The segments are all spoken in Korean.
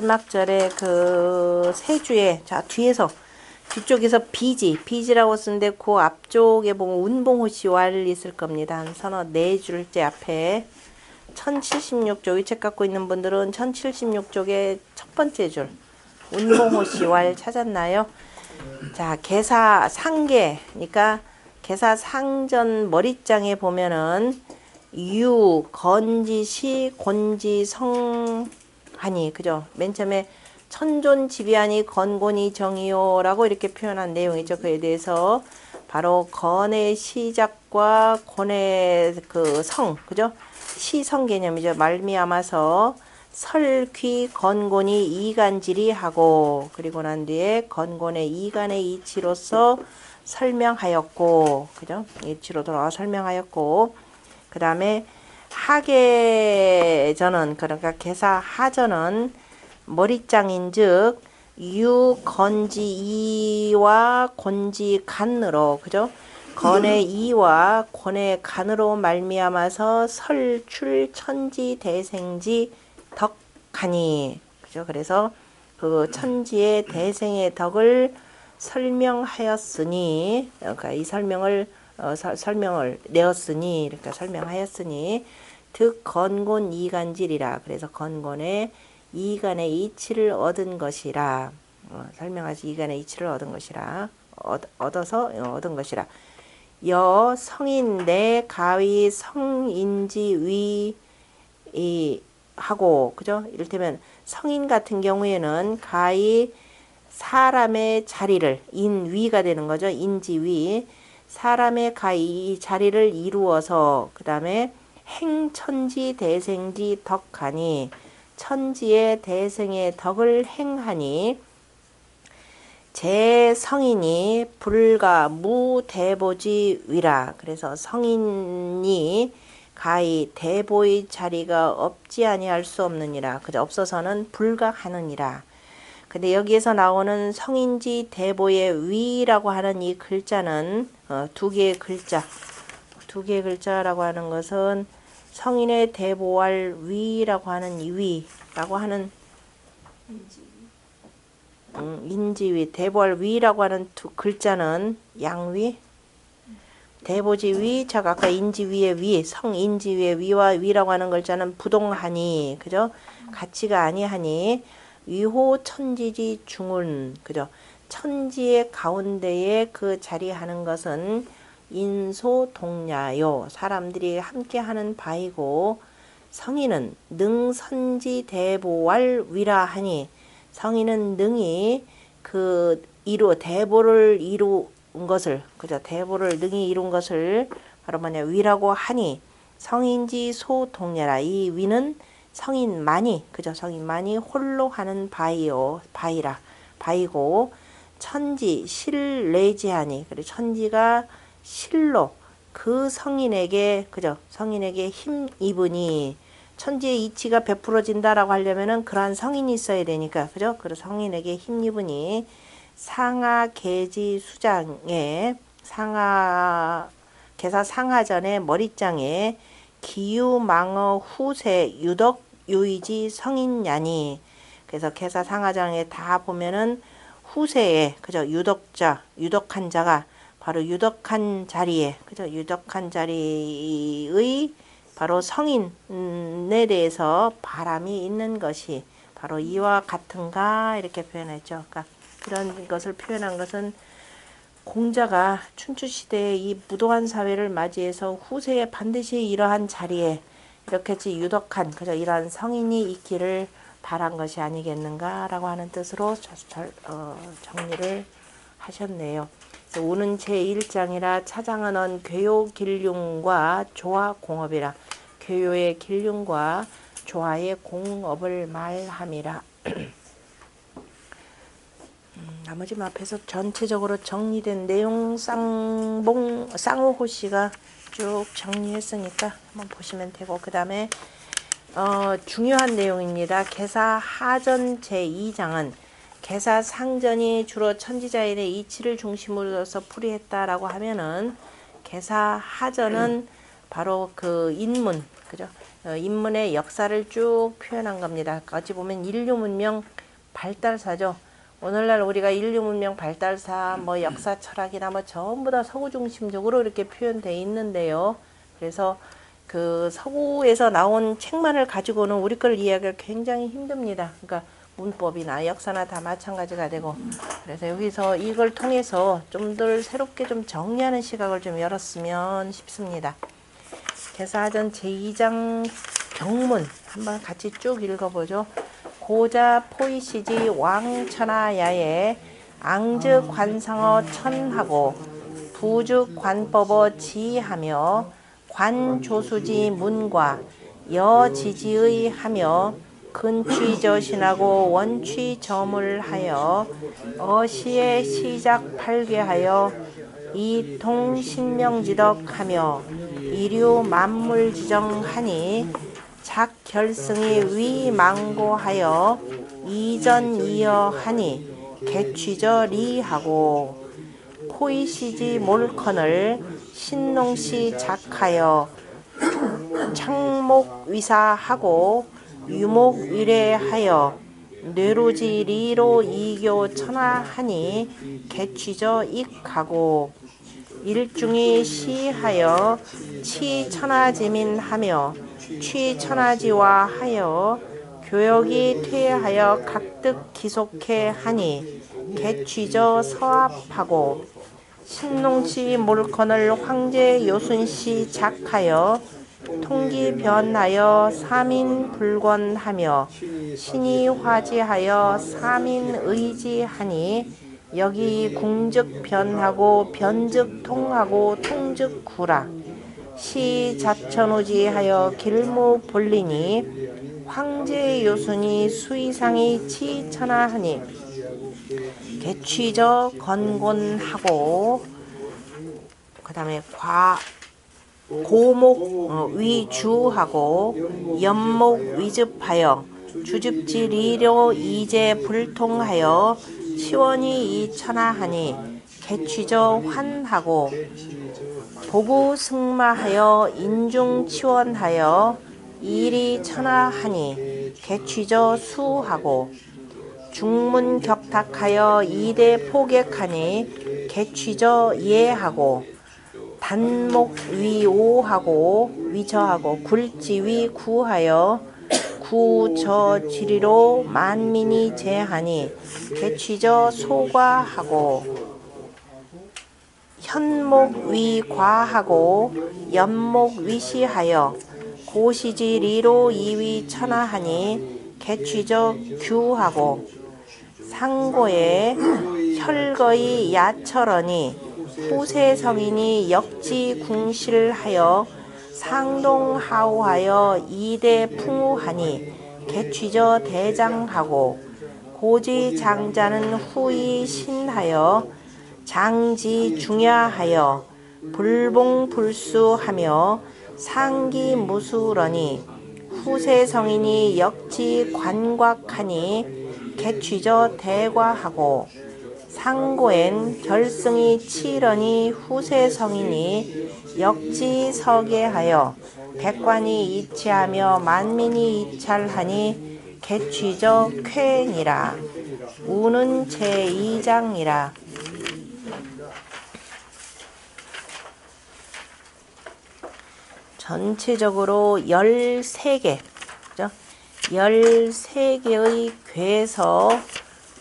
마지막 절에 그 세주에 자 뒤쪽에서 비지라고 쓰는데 그 앞쪽에 보면 운봉호시 왈 있을 겁니다. 한 서너 네 줄째 앞에 1076쪽 이 책 갖고 있는 분들은 1076쪽의 첫 번째 줄 운봉호시 왈 찾았나요? 자, 개사 상계, 그러니까 개사 상전 머리장에 보면은 유, 건지, 시, 곤지, 성, 하니, 그죠? 맨 처음에 천존지비하니 건곤이 정이요라고 이렇게 표현한 내용이죠. 그에 대해서 바로 건의 시작과 곤의 그 성, 그죠? 시성 개념이죠. 말미암아서 설귀 건곤이 이간질이 하고 그리고 난 뒤에 건곤의 이간의 이치로서 설명하였고, 그죠? 이치로 돌아와 설명하였고, 그 다음에 하계전은 그러니까 개사 하전은 머리장인즉 유 건지 이와 곤지 간으로, 그죠? 건의 이와 곤의 간으로 말미암아서 설출 천지 대생지 덕하니, 그죠? 그래서 그 천지의 대생의 덕을 설명하였으니, 그러니까 이 설명을 내었으니, 이렇게 설명하였으니, 득 건곤 이간질이라. 그래서 건곤의 이간의 이치를 얻은 것이라. 설명하지 이간의 이치를 얻은 것이라. 얻은 것이라. 여 성인 내 가위 성인지 위 하고, 그죠? 이를테면 성인 같은 경우에는 가히 사람의 자리를 인위가 되는 거죠. 인지위 사람의 가히 이 자리를 이루어서 그 다음에 행천지 대생지 덕하니 천지의 대생의 덕을 행하니 제 성인이 불가 무대보지 위라. 그래서 성인이 가히 대보의 자리가 없지 아니할 수 없느니라. 그저 없어서는 불가하느니라. 근데 여기에서 나오는 성인지 대보의 위라고 하는 이 글자는 두 개의 글자라고 하는 것은 성인의 대보할 위라고 하는 이 위라고 하는 인지위, 대보할 위라고 하는 두 글자는 양위, 대보지 위, 자 아까 인지위의 위, 성인지위의 위와 위라고 하는 글자는 부동하니, 그죠? 같이가 아니하니 위호 천지지 중운, 그죠? 천지의 가운데에 그 자리하는 것은 인소동야요, 사람들이 함께 하는 바이고, 성인은 능선지 대보할 위라 하니 성인은 능히 그 대보를 이룬 것을, 그죠? 대보를 능히 이룬 것을 바로 뭐냐 위라고 하니 성인지 소동야라. 이 위는 성인만이, 그죠? 성인만이 홀로 하는 바이고 천지 실내지하니, 그래 천지가 실로 그 성인에게, 그죠? 성인에게 힘입으니 천지의 이치가 베풀어진다라고 하려면은 그러한 성인이 있어야 되니까, 그죠? 그래서 성인에게 힘입으니 상하 계지 수장에 개사 상하전의 머리장에 기유망어 후세 유덕 유이지 성인야니. 그래서 개사 상하장에 다 보면은 후세에, 그죠? 유덕한 자가 바로 유덕한 자리에, 그죠? 유덕한 자리의 바로 성인에 대해서 바람이 있는 것이 바로 이와 같은가, 이렇게 표현했죠. 그러니까 그런 것을 표현한 것은 공자가 춘추시대의 이 무도한 사회를 맞이해서 후세에 반드시 이러한 자리에 이렇게지 유덕한, 그죠? 이러한 성인이 있기를 바란 것이 아니겠는가라고 하는 뜻으로 정리를 하셨네요. 오는 제1장이라 차장은 언 괴요 길흉과 조화 공업이라. 괴요의 길흉과 조화의 공업을 말함이라. 나머지 앞에서 전체적으로 정리된 내용 쌍호호 씨가 쭉 정리했으니까 한번 보시면 되고, 그 다음에 중요한 내용입니다. 개사 하전 제2장은 개사 상전이 주로 천지자인의 이치를 중심으로 해서 풀이했다라고 하면은 개사 하전은 바로 그 인문, 그죠? 인문의 역사를 쭉 표현한 겁니다. 어찌 보면 인류 문명 발달사죠. 오늘날 우리가 인류 문명 발달사, 뭐 역사 철학이나 뭐 전부 다 서구 중심적으로 이렇게 표현되어 있는데요. 그래서 그 서구에서 나온 책만을 가지고는 우리 걸 이해하기가 굉장히 힘듭니다. 그러니까 문법이나 역사나 다 마찬가지가 되고, 그래서 여기서 이걸 통해서 좀 더 새롭게 좀 정리하는 시각을 좀 열었으면 싶습니다. 개사하전 제2장 경문 한번 같이 쭉 읽어보죠. 고자 포이시지 왕천하야에 앙즉 관상어 천하고 부즉 관법어 지하며 관조수지 문과 여지지의 하며 근취저신하고 원취저물 하여 어시의 시작 팔괴하여 이통신명지덕하며 이류 만물지정하니 작결승이 위망고하여 이전이여하니 개취저 리하고 포이시지 몰컨을 신농시 작하여 창목위사하고 유목위례하여 뇌로지 리로 이교 천하하니 개취저 익하고 일중이 시하여 치천하지민하며 취천하지와 하여 교역이 퇴하여 각득 기속해 하니 개취저 서합하고 신농시 몰컨을 황제 요순시 작하여 통기 변하여 삼인불권하며 신이 화지하여 삼인의지하니 여기 궁즉 변하고 변즉 통하고 통즉 구라 시 자천오지하여 길무 볼리니 황제 요순이 수의상이 치천하하니 개취저 건곤하고 그 다음에 고목 위주하고 연목 위즙하여 주즙지 리로 이제 불통하여 시원이 이천하하니 개취저 환하고 보구 승마하여 인중 치원하여 일이 천하하니 개취저 수하고 중문 격탁하여 이대 포객하니 개취저 예하고 단목 위오하고 위저하고 굴지위 구하여 구저지리로 만민이 제하니 개취저 소과하고 현목 위과하고 연목 위시하여 고시지리로 이위 천하하니 개취저 규하고 상고에 혈거이 야철언이 후세성인이 역지 궁실하여 상동하오하여 이대 풍우하니 개취저 대장하고 고지 장자는 후이 신하여 장지 중야하여 불봉불수하며 상기 무수러니 후세성인이 역지 관곽하니 개취저 대과하고 상고엔 결승이 치러니 후세성인이 역지서계하여 백관이 이치하며 만민이 이찰하니 개취저 쾌니라. 우는 제2장이라. 전체적으로 13개, 그죠? 13개의 괴에서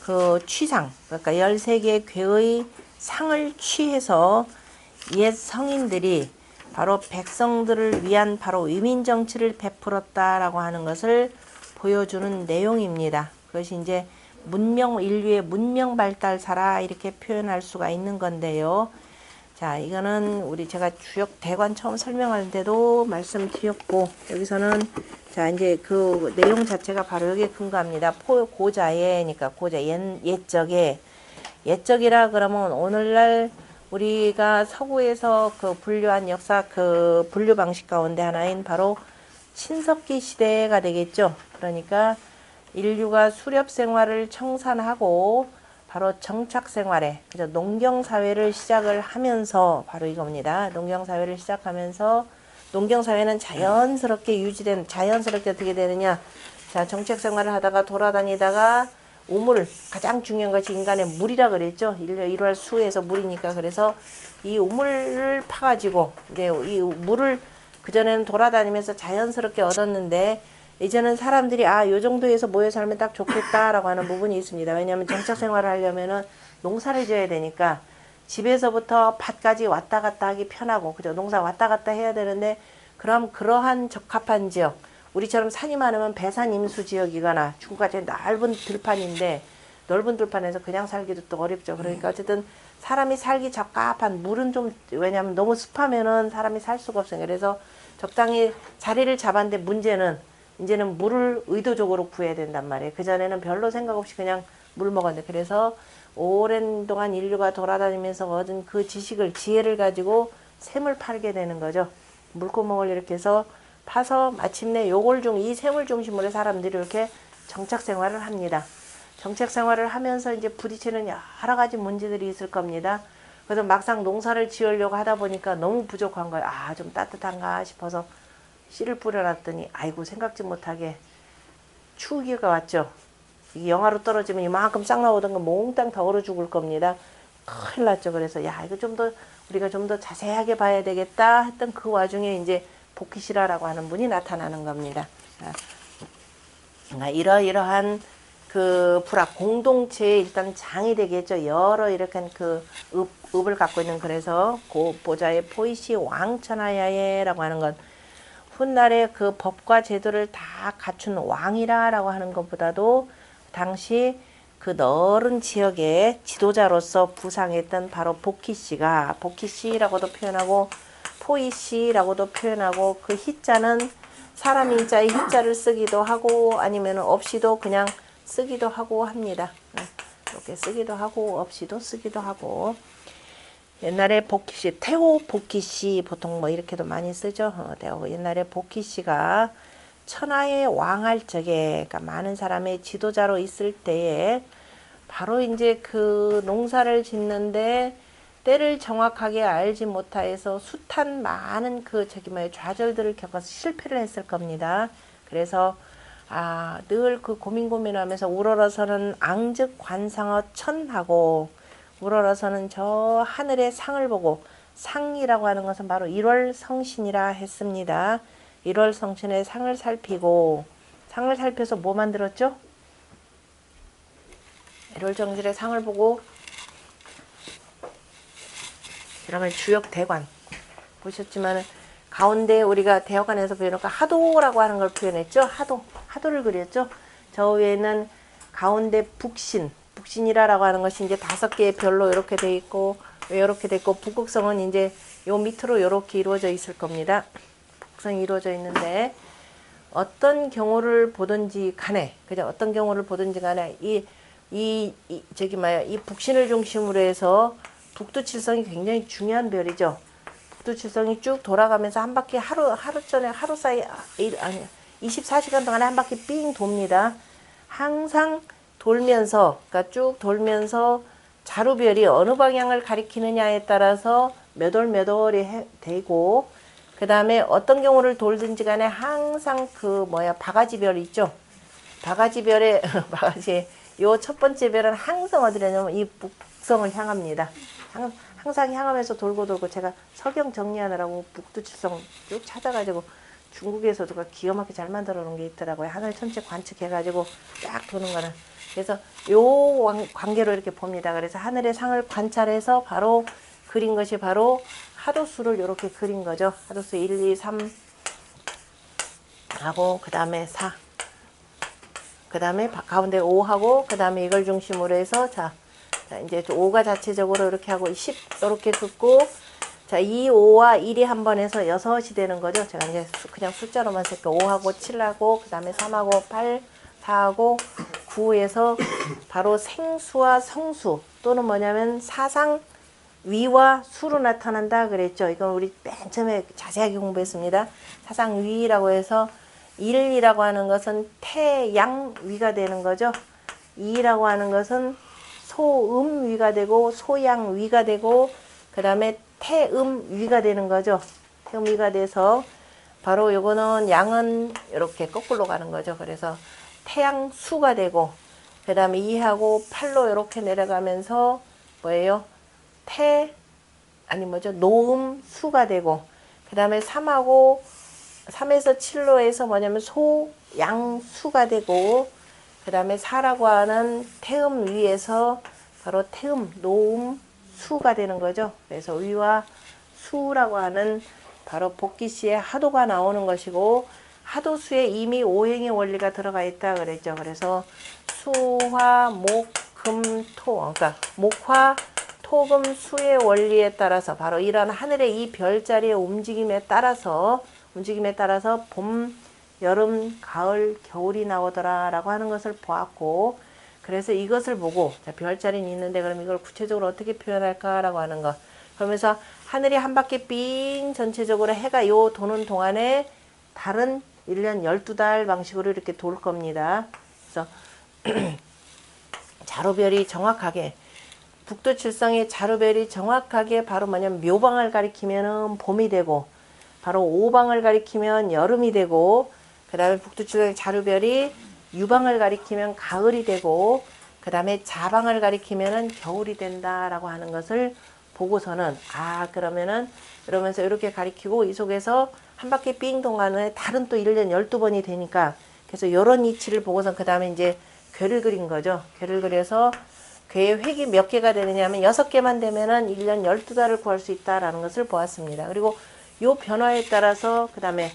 그 취상, 그러니까 13개의 괴의 상을 취해서 옛 성인들이 바로 백성들을 위한 바로 위민정치를 베풀었다라고 하는 것을 보여주는 내용입니다. 그것이 이제 인류의 문명 발달사라 이렇게 표현할 수가 있는 건데요. 자, 이거는 제가 주역 대관 처음 설명할 때도 말씀드렸고, 여기서는 자, 이제 그 내용 자체가 바로 여기에 근거합니다. 고자예니까 고자 옛적이라 그러면 오늘날 우리가 서구에서 그 분류한 역사 그 분류 방식 가운데 하나인 바로 신석기 시대가 되겠죠. 그러니까 인류가 수렵 생활을 청산하고 바로 정착 생활에, 그죠? 농경 사회를 시작을 하면서 바로 이겁니다. 농경 사회를 시작하면서 농경사회는 자연스럽게 유지된, 자연스럽게 어떻게 되느냐. 자, 정책생활을 하다가 돌아다니다가 우물, 가장 중요한 것이 인간의 물이라 그랬죠. 일월 수에서 물이니까. 그래서 이 우물을 파가지고, 이제 이 물을 그전에는 돌아다니면서 자연스럽게 얻었는데, 이제는 사람들이, 요 정도에서 모여 살면 딱 좋겠다라고 하는 부분이 있습니다. 왜냐하면 정착생활을 하려면은 농사를 지어야 되니까, 집에서부터 밭까지 왔다 갔다 하기 편하고, 그죠? 농사 왔다 갔다 해야 되는데, 그럼 그러한 적합한 지역, 우리처럼 산이 많으면 배산 임수 지역이거나 중국같이 넓은 들판인데 넓은 들판에서 그냥 살기도 또 어렵죠. 그러니까 어쨌든 사람이 살기 적합한 물은 좀, 왜냐하면 너무 습하면은 사람이 살 수가 없어요. 그래서 적당히 자리를 잡았는데 문제는 이제는 물을 의도적으로 구해야 된단 말이에요. 그전에는 별로 생각 없이 그냥 물 먹었는데, 그래서 오랜 동안 인류가 돌아다니면서 얻은 그 지식을, 지혜를 가지고 샘을 팔게 되는 거죠. 물구멍을 이렇게 해서 파서 마침내 이 샘을 중심으로 사람들이 이렇게 정착 생활을 합니다. 정착 생활을 하면서 이제 부딪히는 여러 가지 문제들이 있을 겁니다. 그래서 막상 농사를 지으려고 하다 보니까 너무 부족한 거예요. 좀 따뜻한가 싶어서 씨를 뿌려놨더니 아이고 생각지 못하게 추위가 왔죠. 이게 영하로 떨어지면 이만큼 싹 나오던 건 몽땅 다 얼어 죽을 겁니다. 큰일 났죠. 그래서 이거 좀 더 우리가 좀 더 자세하게 봐야 되겠다 했던 그 와중에 이제 보키시라라고 하는 분이 나타나는 겁니다. 이러이러한 그 불합 공동체의 일단 장이 되겠죠. 여러 이렇게 그 읍을 갖고 있는, 그래서 고 보좌의 포이시 왕천하야예라고 하는 건 훗날에 그 법과 제도를 다 갖춘 왕이라라고 하는 것보다도 당시 그 넓은 지역의 지도자로서 부상했던 바로 보키씨가, 보키씨라고도 표현하고 포이씨라고도 표현하고, 그 히자는 사람 인자의 히자를 쓰기도 하고 아니면 없이도 그냥 쓰기도 하고 합니다. 이렇게 쓰기도 하고 없이도 쓰기도 하고. 옛날에 보키씨, 태호 보키씨 보통 뭐 이렇게도 많이 쓰죠. 옛날에 보키씨가 천하의 왕할 적에, 그러니까 많은 사람의 지도자로 있을 때에 바로 이제 그 농사를 짓는데 때를 정확하게 알지 못하여서 숱한 많은 그 좌절들을 겪어서 실패를 했을 겁니다. 그래서 늘 그 고민하면서 우러러서는 앙즉 관상어 천하고, 우러러서는 저 하늘의 상을 보고, 상이라고 하는 것은 바로 1월 성신이라 했습니다. 1월 성신의 상을 살피고, 상을 살펴서 뭐 만들었죠? 1월 정신의 상을 보고, 그러면 주역 대관 보셨지만 가운데 우리가 대역관에서 표현하니까 하도라고 하는 걸 표현했죠. 하도를 그렸죠. 저 위에는 가운데 북신이라고 하는 것이 이제 5개의 별로 이렇게 돼 있고, 왜 이렇게 돼 있고, 북극성은 이제 요 밑으로 이렇게 이루어져 있을 겁니다. 북극성이 이루어져 있는데, 어떤 경우를 보든지 간에, 그죠? 어떤 경우를 보든지 간에 이 북신을 중심으로 해서 북두칠성이 굉장히 중요한 별이죠. 북두칠성이 쭉 돌아가면서 한 바퀴 하루 사이 24시간 동안에 한 바퀴 삥 돕니다. 항상 돌면서, 그러니까 쭉 돌면서 자루별이 어느 방향을 가리키느냐에 따라서 몇 월 되고, 그 다음에 어떤 경우를 돌든지 간에 항상 바가지별 있죠. 바가지별의 요 첫 번째 별은 항상 어디냐면 이 북성을 향합니다. 항상 향하면서 돌고 제가 석영 정리하느라고 북두칠성 쭉 찾아가지고 중국에서 누가 기가 막히게 잘 만들어 놓은 게 있더라고요. 하늘 전체 관측해가지고 쫙 도는 거는. 그래서 요 관계로 이렇게 봅니다. 그래서 하늘의 상을 관찰해서 바로 그린 것이 바로 하도수를 이렇게 그린 거죠. 하도수 1, 2, 3 하고 그 다음에 4, 그 다음에 가운데 5 하고 그 다음에 이걸 중심으로 해서 자 이제 5가 자체적으로 이렇게 하고 10 이렇게 긋고, 자 2, 5와 1이 한 번 해서 6이 되는 거죠. 제가 이제 그냥 숫자로만 쓸게요. 5하고 7하고 그 다음에 3하고 8, 4하고 9에서 바로 생수와 성수, 또는 뭐냐면 사상 위와 수로 나타난다 그랬죠. 이건 우리 맨 처음에 자세하게 공부했습니다. 사상 위라고 해서 1이라고 하는 것은 태양 위가 되는 거죠. 2라고 하는 것은 소음 위가 되고 소양 위가 되고, 그 다음에 태음 위가 되는 거죠. 태음 위가 돼서 바로 요거는 양은 이렇게 거꾸로 가는 거죠. 그래서 태양수가 되고, 그 다음에 2하고 8로 이렇게 내려가면서 뭐예요? 노음수가 되고, 그 다음에 3에서 7로 해서 뭐냐면 양수가 되고, 그 다음에 4라고 하는 태음 위에서 바로 태음, 노음, 수가 되는 거죠. 그래서 위와 수라고 하는 바로 복기시의 하도가 나오는 것이고, 하도수에 이미 오행의 원리가 들어가 있다 그랬죠. 그래서 수화, 목, 금, 토. 그러니까 목화, 토, 금, 수의 원리에 따라서 바로 이런 하늘의 이 별자리의 움직임에 따라서 봄, 여름, 가을, 겨울이 나오더라 라고 하는 것을 보았고, 그래서 이것을 보고 자, 별자리는 있는데 그럼 이걸 구체적으로 어떻게 표현할까 라고 하는 거. 그러면서 하늘이 한 바퀴 삥 전체적으로 해가 요 도는 동안에 달은 1년 12달 방식으로 이렇게 돌 겁니다. 그래서 자로별이 정확하게 북두칠성의 자로별이 정확하게 바로 뭐냐면 묘방을 가리키면은 봄이 되고, 바로 오방을 가리키면 여름이 되고, 그 다음에 북두칠성의 자로별이 유방을 가리키면 가을이 되고, 그 다음에 자방을 가리키면은 겨울이 된다라고 하는 것을 보고서는 그러면은 이러면서 이렇게 가리키고, 이 속에서 한 바퀴 삥 동안에 달은 또 1년 12번이 되니까, 그래서 이런 이치를 보고서 그 다음에 이제 괴를 그린 거죠. 괴를 그려서 괴의 획이 몇 개가 되느냐 하면 6개만 되면은 1년 12달을 구할 수 있다라는 것을 보았습니다. 그리고 요 변화에 따라서 그 다음에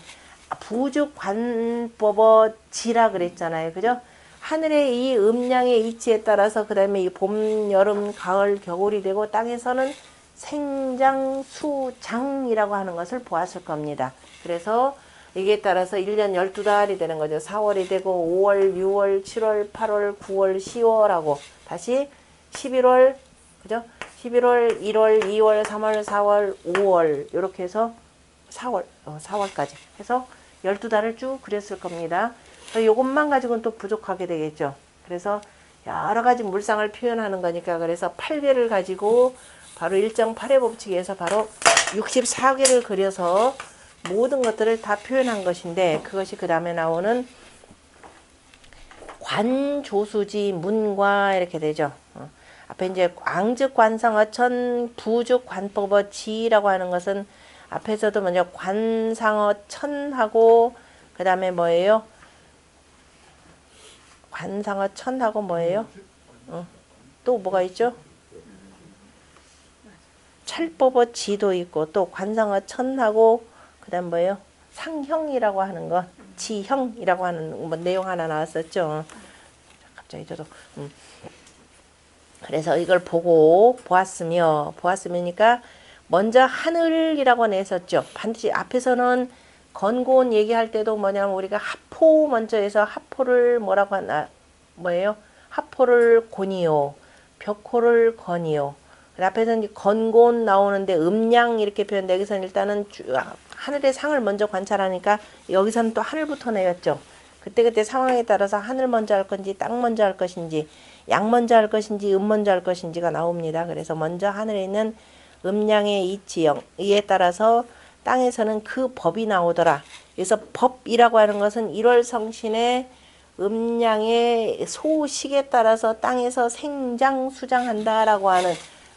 부죽관법어 지라 그랬잖아요. 그죠? 하늘의 이 음양의 이치에 따라서 그 다음에 이 봄, 여름, 가을, 겨울이 되고, 땅에서는 생장, 수, 장이라고 하는 것을 보았을 겁니다. 그래서 이게 따라서 1년 12달이 되는 거죠. 4월이 되고 5월, 6월, 7월, 8월, 9월, 10월하고 다시 11월, 그죠? 11월, 1월, 2월, 3월, 4월, 5월 이렇게 해서 4월까지 해서 12달을 쭉 그렸을 겁니다. 이것만 가지고는 또 부족하게 되겠죠. 그래서 여러 가지 물상을 표현하는 거니까, 그래서 8개를 가지고 바로 일정 8의 법칙에서 바로 64개를 그려서 모든 것들을 다 표현한 것인데, 그것이 그 다음에 나오는 관조수지 문과 이렇게 되죠. 앞에 이제 광즉 관상어천 부죽 관법어 지라고 하는 것은 앞에서도 먼저 관상어천하고 그 다음에 뭐예요? 관상어천하고 뭐예요? 또 뭐가 있죠? 찰법어 지도 있고, 또 관상어천하고 그 다음 뭐예요? 상형이라고 하는 것, 지형이라고 하는 뭐 내용 하나 나왔었죠. 갑자기 저도 그래서 이걸 보았으니까 먼저 하늘이라고 냈었죠. 반드시 앞에서는 건곤 얘기할 때도 뭐냐면 우리가 하포 먼저 해서 하포를 뭐라고 하나, 뭐예요? 하포를 곤이요, 벽호를 건이요. 앞에서는 건곤 나오는데 음양 이렇게 표현돼. 여기서는 일단은 하늘의 상을 먼저 관찰하니까 여기서는 또 하늘부터 내렸죠. 그때그때 상황에 따라서 하늘 먼저 할 건지 땅 먼저 할 것인지 양 먼저 할 것인지 음 먼저 할 것인지가 나옵니다. 그래서 먼저 하늘에 있는 음양의 이치에 따라서 땅에서는 그 법이 나오더라. 그래서 법이라고 하는 것은 1월 성신의 음양의 소식에 따라서 땅에서 생장 수장한다라고 하는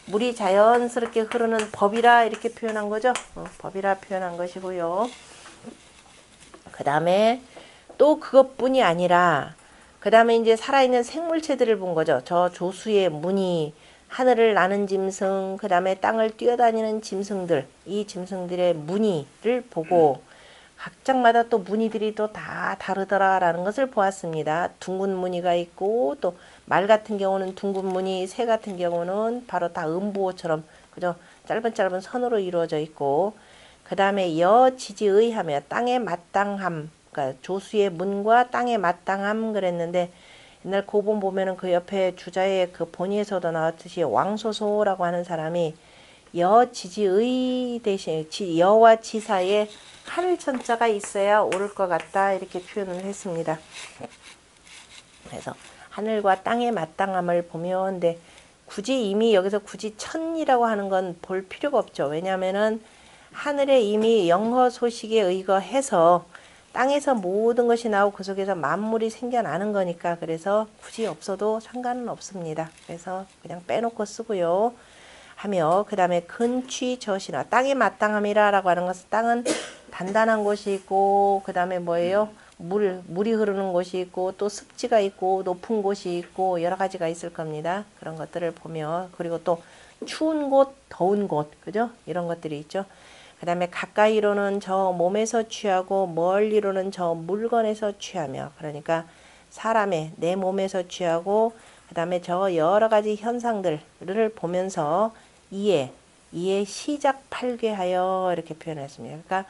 물이 자연스럽게 흐르는 법이라 이렇게 표현한 거죠. 법이라 표현한 것이고요. 그 다음에 또 그것뿐이 아니라 그 다음에 이제 살아있는 생물체들을 본 거죠. 저 조수의 무늬, 하늘을 나는 짐승, 그 다음에 땅을 뛰어다니는 짐승들, 이 짐승들의 무늬를 보고 각장마다 또 무늬들이 또 다 다르더라라는 것을 보았습니다. 둥근 무늬가 있고, 또 말 같은 경우는 둥근 무늬, 새 같은 경우는 바로 다 음부호처럼 그죠? 짧은 선으로 이루어져 있고, 그 다음에 여지지의하며 땅에 마땅함, 그러니까 조수의 문과 땅에 마땅함 그랬는데, 옛날 고본 보면은 그 옆에 주자의 그 본의에서도 나왔듯이 왕소소라고 하는 사람이 여지지의 대신 여와 지 사이에 하늘천자가 있어야 옳을 것 같다 이렇게 표현을 했습니다. 그래서 하늘과 땅의 마땅함을 보면, 근데 굳이 이미 여기서 굳이 천이라고 하는 건 볼 필요가 없죠. 왜냐하면은 하늘에 이미 영허 소식에 의거해서 땅에서 모든 것이 나오고 그 속에서 만물이 생겨나는 거니까 그래서 굳이 없어도 상관은 없습니다. 그래서 그냥 빼놓고 쓰고요. 하며 그 다음에 근취저신화 땅의 마땅함이라 라고 하는 것은 땅은 단단한 곳이 있고 그 다음에 뭐예요? 물이 흐르는 곳이 있고 또 습지가 있고 높은 곳이 있고 여러 가지가 있을 겁니다. 그런 것들을 보며 그리고 또 추운 곳, 더운 곳, 그죠? 이런 것들이 있죠. 그 다음에 가까이로는 저 몸에서 취하고 멀리로는 저 물건에서 취하며 그러니까 사람의 내 몸에서 취하고 그 다음에 저 여러 가지 현상들을 보면서 이에 시작팔괴하여 이렇게 표현했습니다. 그러니까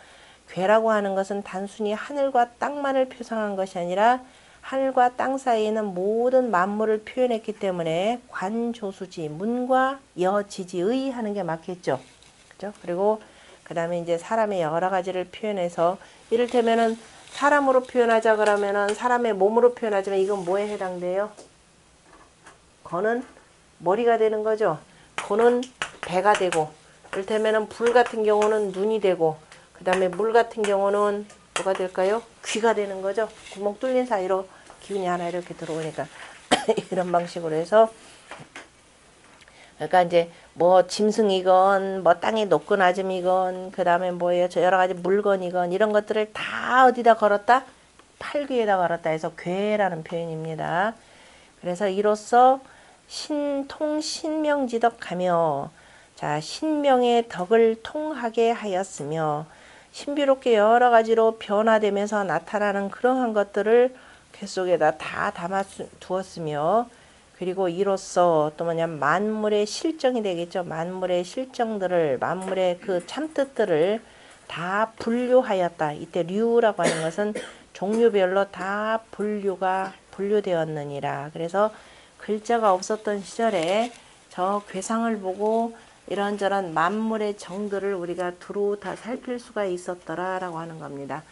괴라고 하는 것은 단순히 하늘과 땅만을 표상한 것이 아니라 하늘과 땅 사이에 있는 모든 만물을 표현했기 때문에 관조수지 문과 여지지의 하는 게 맞겠죠. 그죠? 그리고 그 다음에 이제 사람의 여러 가지를 표현해서 이를테면은 사람으로 표현하자 그러면은 사람의 몸으로 표현하자면 이건 뭐에 해당돼요? 거는 머리가 되는 거죠. 고는 배가 되고 이를테면은 불 같은 경우는 눈이 되고 그 다음에 물 같은 경우는 뭐가 될까요? 귀가 되는 거죠. 구멍 뚫린 사이로 기운이 하나 이렇게 들어오니까 이런 방식으로 해서 그러니까 이제 뭐 짐승이건 뭐 땅에 높건 아즘이건 그 다음에 뭐예요? 저 여러 가지 물건이건 이런 것들을 다 어디다 걸었다? 팔귀에다 걸었다 해서 괴라는 표현입니다. 그래서 이로써 신명지덕하며 자 신명의 덕을 통하게 하였으며 신비롭게 여러 가지로 변화되면서 나타나는 그러한 것들을 궤 속에다 다 담아 두었으며 그리고 이로써 또 뭐냐 만물의 실정이 되겠죠. 만물의 실정들을 만물의 그 참뜻들을 다 분류하였다. 이때 류라고 하는 것은 종류별로 다 분류되었느니라. 그래서 글자가 없었던 시절에 저 괴상을 보고 이런저런 만물의 정들을 우리가 두루 다 살필 수가 있었더라라고 하는 겁니다.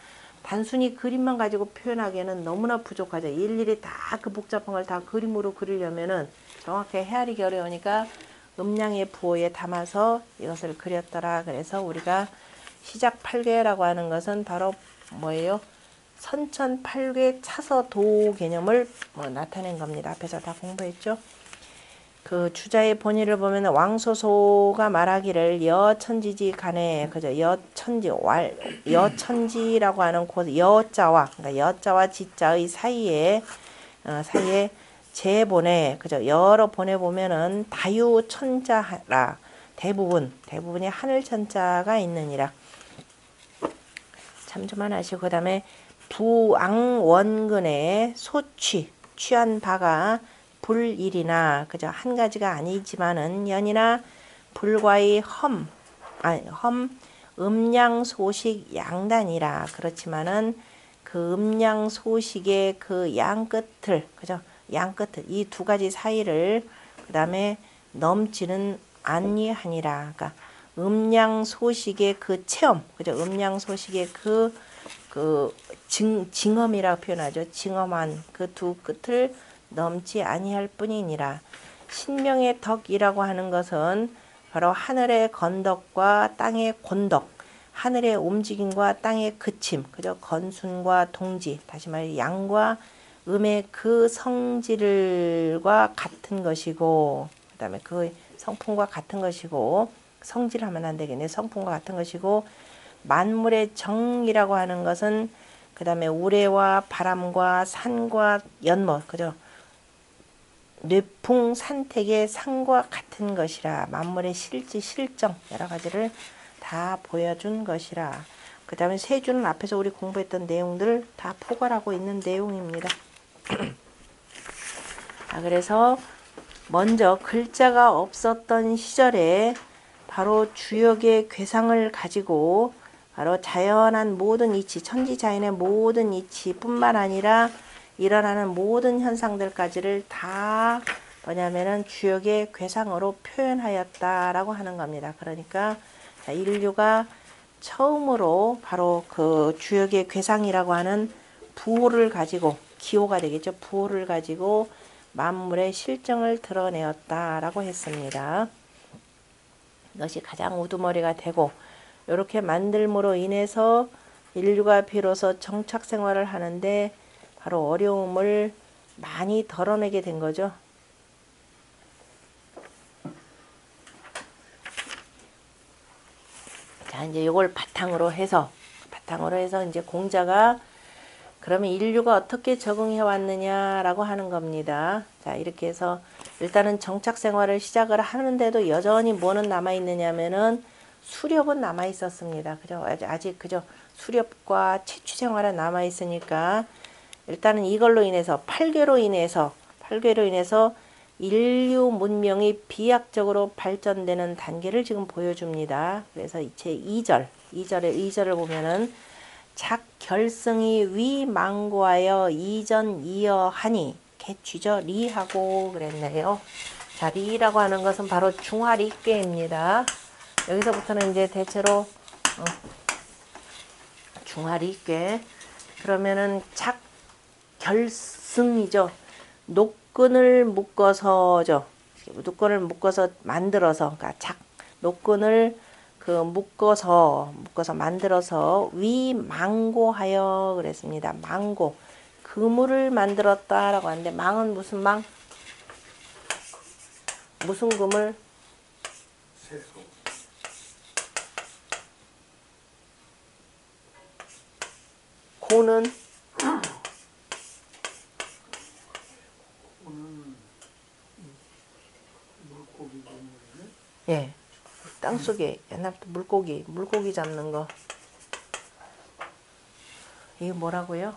단순히 그림만 가지고 표현하기에는 너무나 부족하죠. 일일이 다 그 복잡한 걸 다 그림으로 그리려면은 정확히 헤아리기 어려우니까 음량의 부호에 담아서 이것을 그렸더라. 그래서 우리가 시작팔괴라고 하는 것은 바로 뭐예요? 선천팔괴 차서도 개념을 나타낸 겁니다. 앞에서 다 공부했죠. 그 주자의 본의를 보면 왕소소가 말하기를 여천지지 간에 그죠 여천지라고 하는 곳 여자와 그러니까 여자와 지자의 사이에 제본에 그죠 여러 본에 보면은 다유천자라 대부분이 하늘천자가 있느니라 참 좀 하나 하시고 그다음에 부앙원근의 취한 바가 불일이나 그저 한 가지가 아니지만은 연이나 불과의 음양소식 양단이라 그렇지만은 그 음양소식의 그 양끝을 그죠 양끝을 이 두 가지 사이를 그 다음에 넘지는 아니하니라. 그러니까 음양소식의 그 체험 그죠 음양소식의 그 징험이라고 표현하죠. 징험한 그 두 끝을 넘지 아니할 뿐이니라. 신명의 덕이라고 하는 것은 바로 하늘의 건덕과 땅의 곤덕, 하늘의 움직임과 땅의 그침, 그죠? 건순과 동지, 다시 말해 양과 음의 그 성질과 같은 것이고, 그 다음에 그 성품과 같은 것이고, 성질하면 안 되겠네. 성품과 같은 것이고, 만물의 정이라고 하는 것은 그 다음에 우레와 바람과 산과 연못, 그죠? 뇌풍 산택의 상과 같은 것이라 만물의 실지 실정 여러 가지를 다 보여준 것이라. 그 다음에 세 줄은 앞에서 우리 공부했던 내용들을 다 포괄하고 있는 내용입니다. 그래서 먼저 글자가 없었던 시절에 바로 주역의 괴상을 가지고 바로 자연한 모든 이치 천지자연의 모든 이치뿐만 아니라 일어나는 모든 현상들까지를 다 뭐냐면은 주역의 괴상으로 표현하였다라고 하는 겁니다. 그러니까 인류가 처음으로 바로 그 주역의 괴상이라고 하는 부호를 가지고 기호가 되겠죠. 부호를 가지고 만물의 실정을 드러내었다라고 했습니다. 이것이 가장 우두머리가 되고 이렇게 만들므로 인해서 인류가 비로소 정착 생활을 하는데 바로 어려움을 많이 덜어내게 된 거죠. 자, 이제 이걸 바탕으로 해서 이제 공자가 그러면 인류가 어떻게 적응해 왔느냐라고 하는 겁니다. 자, 이렇게 해서 일단은 정착 생활을 시작을 하는데도 여전히 뭐는 남아 있느냐면은 수렵은 남아 있었습니다. 그죠? 아직 그죠? 수렵과 채취 생활은 남아 있으니까 일단은 이걸로 인해서 팔괘로 인해서 인류 문명이 비약적으로 발전되는 단계를 지금 보여줍니다. 그래서 제 2절을 보면은 작결승이 위망고하여 이전 이어하니 개취죠. 리하고 그랬네요. 자, 리라고 하는 것은 바로 중화리께입니다. 여기서부터는 이제 대체로 중화리께 그러면은 작결승이죠. 노끈을 묶어서죠. 노끈을 묶어서 만들어서 그러니까 노끈을 묶어서 만들어서 위망고하여 그랬습니다. 망고 그물을 만들었다라고 하는데 망은 무슨 망? 무슨 그물? 세소. 고는 물고기 그물이네. 예. 땅속에 옛날부터 물고기 잡는 거. 이게 뭐라고요?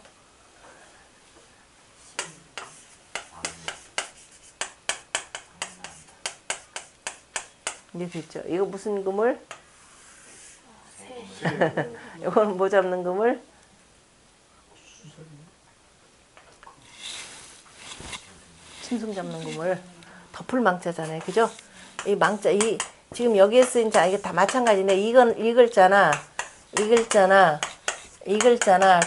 이게 됐죠. 이거 무슨 그물? 이거는 뭐 잡는 그물? 짐승 잡는 그물. 덮을망자잖아요. 그죠? 이 망자, 지금 여기에 쓰인 자, 이게 다 마찬가지인데, 이건 이 글자나,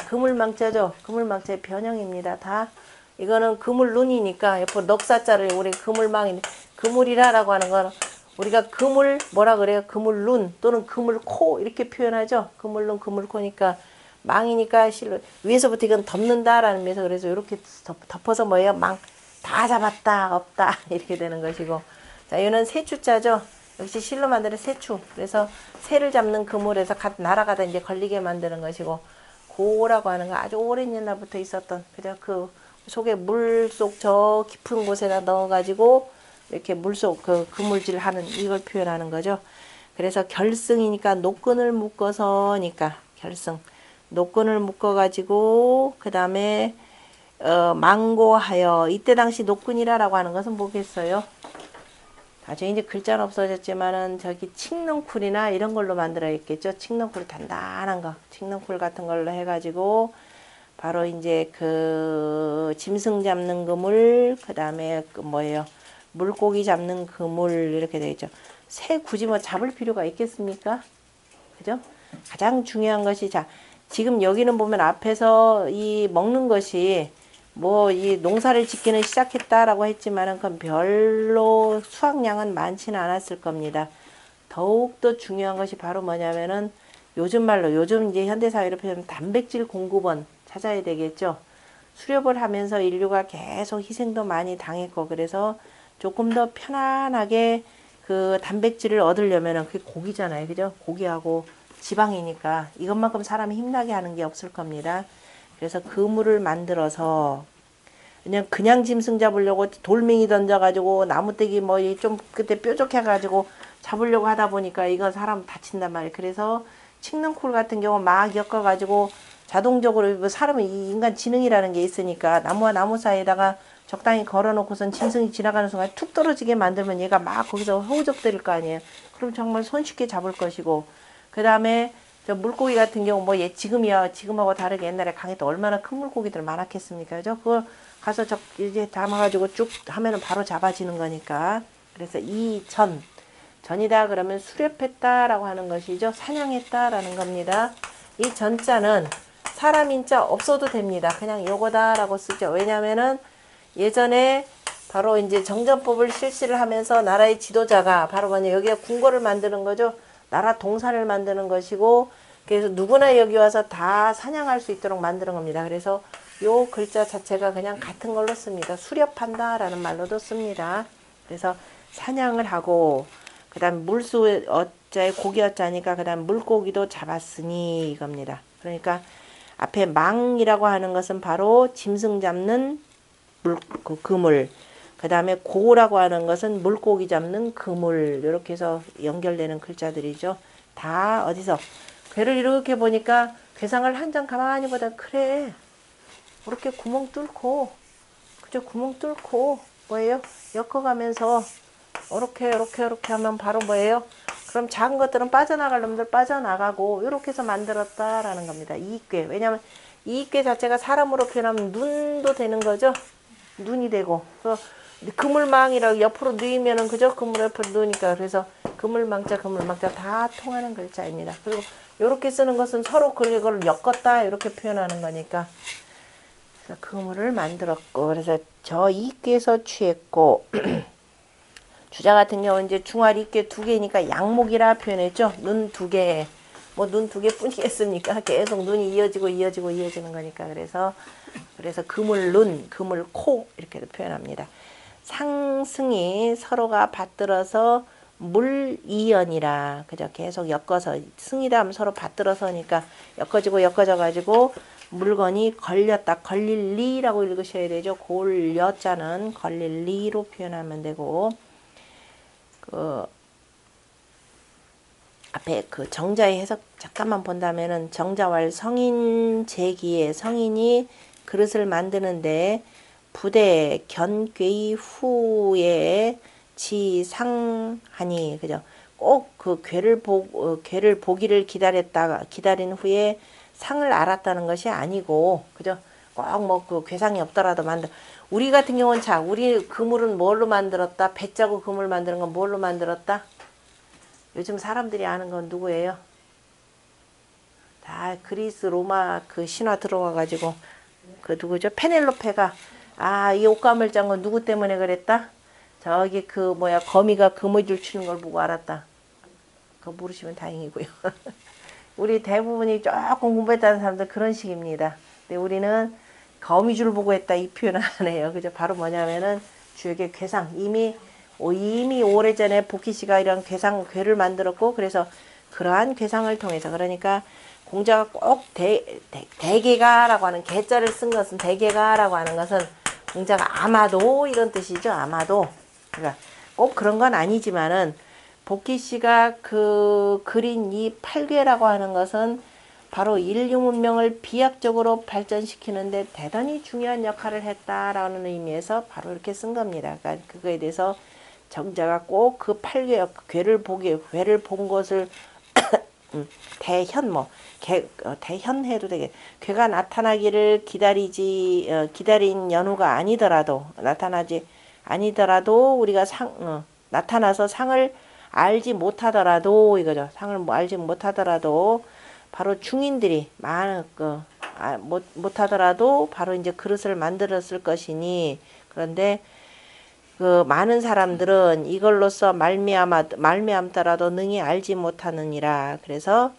그물망자죠. 그물망자의 변형입니다. 다. 이거는 그물눈이니까, 옆으로 넉사자를 우리 그물이라라고 하는 건, 우리가 그물, 뭐라 그래요? 그물눈 또는 그물코, 이렇게 표현하죠. 그물눈, 그물코니까, 망이니까 실로, 위에서부터 이건 덮는다라는 의미에서 그래서 이렇게 덮어서 뭐예요? 다 잡았다, 없다, 이렇게 되는 것이고. 자, 이거는 새추자죠. 역시 실로 만드는 새추. 그래서 새를 잡는 그물에서 날아가다 이제 걸리게 만드는 것이고, 고라고 하는 거 아주 오랜 옛날부터 있었던, 그죠? 그 속에 물속 저 깊은 곳에다 넣어가지고, 이렇게 물속 그물질 하는, 이걸 표현하는 거죠. 그래서 결승이니까 노끈을 묶어서니까, 결승. 노끈을 묶어가지고, 그 다음에, 망고하여. 이때 당시 노끈이라고 하는 것은 뭐겠어요? 나중에 이제 글자는 없어졌지만은 저기 칡넝쿨이나 이런 걸로 만들어 있겠죠. 칡넝쿨 단단한 거, 칡넝쿨 같은 걸로 해가지고 바로 이제 그 짐승 잡는 그물, 그 다음에 그 뭐예요? 물고기 잡는 그물 이렇게 되어 있죠. 새 굳이 뭐 잡을 필요가 있겠습니까? 그죠? 가장 중요한 것이 자 지금 여기는 보면 앞에서 이 먹는 것이 뭐 이 농사를 짓기는 시작했다라고 했지만은 그건 별로 수확량은 많지는 않았을 겁니다. 더욱더 중요한 것이 바로 뭐냐면은 요즘 이제 현대사회로 표현하면 단백질 공급원 찾아야 되겠죠. 수렵을 하면서 인류가 계속 희생도 많이 당했고 그래서 조금 더 편안하게 그 단백질을 얻으려면은 그게 고기잖아요. 그죠? 고기하고 지방이니까 이것만큼 사람이 힘나게 하는 게 없을 겁니다. 그래서 그물을 만들어서 그냥 짐승 잡으려고 돌멩이 던져가지고 나무떼기 뭐 좀 그때 뾰족해가지고 잡으려고 하다 보니까 이거 사람 다친단 말이에요. 그래서 칡넝쿨 같은 경우 막 엮어가지고 자동적으로 사람은 인간 지능이라는 게 있으니까 나무와 나무 사이에다가 적당히 걸어놓고선 짐승이 지나가는 순간 툭 떨어지게 만들면 얘가 막 거기서 허우적대릴 거 아니에요. 그럼 정말 손쉽게 잡을 것이고 그 다음에 저 물고기 같은 경우 뭐 지금하고 다르게 옛날에 강에 또 얼마나 큰 물고기들 많았겠습니까? 그죠? 그걸 가서 이제 담아가지고 쭉 하면은 바로 잡아지는 거니까. 그래서 전이다 그러면 수렵했다라고 하는 것이죠. 사냥했다라는 겁니다. 이 전자는 사람 인자 없어도 됩니다. 그냥 요거다라고 쓰죠. 왜냐면은 예전에 바로 이제 정전법을 실시를 하면서 나라의 지도자가 바로 여기가 궁궐을 만드는 거죠. 나라 동산을 만드는 것이고, 그래서 누구나 여기 와서 다 사냥할 수 있도록 만드는 겁니다. 그래서 요 글자 자체가 그냥 같은 걸로 씁니다. 수렵한다 라는 말로도 씁니다. 그래서 사냥을 하고, 그 다음 물수 어자에 고기 어자니까 그 다음 물고기도 잡았으니 이겁니다. 그러니까 앞에 망이라고 하는 것은 바로 짐승 잡는 그물, 그 다음에 고라고 하는 것은 물고기 잡는 그물, 이렇게 해서 연결되는 글자들이죠. 다 어디서 괴를 이렇게 보니까 괴상을 한 장 가만히 보다 그래 이렇게 구멍 뚫고, 그죠? 구멍 뚫고 뭐예요? 엮어가면서 이렇게 하면 바로 뭐예요? 그럼 작은 것들은 빠져나갈 놈들 빠져나가고 이렇게 해서 만들었다라는 겁니다. 이익괴. 왜냐하면 이익괴 자체가 사람으로 표현하면 눈도 되는 거죠. 눈이 되고. 그물망이라고 옆으로 누이면은 그죠? 그물 옆으로 누우니까. 그래서 그물망자 다 통하는 글자입니다. 그리고 이렇게 쓰는 것은 서로 그걸 엮었다 이렇게 표현하는 거니까. 그래서 그물을 만들었고, 그래서 저 이익괴에서 취했고. 주자 같은 경우는 이제 중활 이익괴 2개니까 양목이라 표현했죠. 눈 2개. 뭐 눈 2개 뿐이겠습니까? 계속 눈이 이어지는 거니까. 그래서 그물눈, 그물코 이렇게도 표현합니다. 상승이 서로가 받들어서 물이연이라, 그죠? 계속 엮어서 승이다 하면 서로 받들어서니까 엮어져 가지고 물건이 걸렸다, 걸릴리라고 읽으셔야 되죠. 골여자는 걸릴리로 표현하면 되고, 그 앞에 그 정자의 해석 잠깐만 본다면은 정자왈 성인 제기에 성인이 그릇을 만드는데 부대 견괴 후에 지상하니, 그죠? 꼭 그 괴를 보기를 기다린 후에 상을 알았다는 것이 아니고, 그죠? 꼭 뭐 그 괴상이 없더라도 우리 같은 경우는 우리 그물은 뭘로 만들었다? 배 짜고 그물 만드는 건 뭘로 만들었다? 요즘 사람들이 아는 건 누구예요? 다 그리스 로마 그 신화 들어와가지고 그 누구죠? 페넬로페가 이 옷감을 짠 건 누구 때문에 그랬다? 저기 그 거미가 그물줄 치는 걸 보고 알았다. 그거 모르시면 다행이고요. 우리 대부분이 조금 공부했다는 사람들 그런 식입니다. 근데 우리는 거미줄 보고 했다 이 표현을 안 해요. 그죠? 바로 뭐냐면은 주역의 괴상, 이미 오래전에 복희씨가 이런 괴를 만들었고, 그래서 그러한 괴상을 통해서, 그러니까 공자가 꼭 대개가라고 하는 개자를 쓴 것은, 대개가라고 하는 것은 공자가 아마도 이런 뜻이죠. 아마도. 그러니까 꼭 그런 건 아니지만은 복희씨가 그린 이 팔괘라고 하는 것은 바로 인류 문명을 비약적으로 발전시키는데 대단히 중요한 역할을 했다라는 의미에서 바로 이렇게 쓴 겁니다. 그러니까 그거에 대해서 정자가 꼭 그 괴를 본 것을 대현 해도 되게, 괴가 나타나기를 기다린 연후가 아니더라도, 나타나지 아니더라도 우리가 나타나서 상을 알지 못하더라도 이거죠. 상을 알지 못하더라도 바로 중인들이 못하더라도 바로 이제 그릇을 만들었을 것이니, 그런데 그 많은 사람들은 이걸로써 말미암더라도 능히 알지 못하느니라. 그래서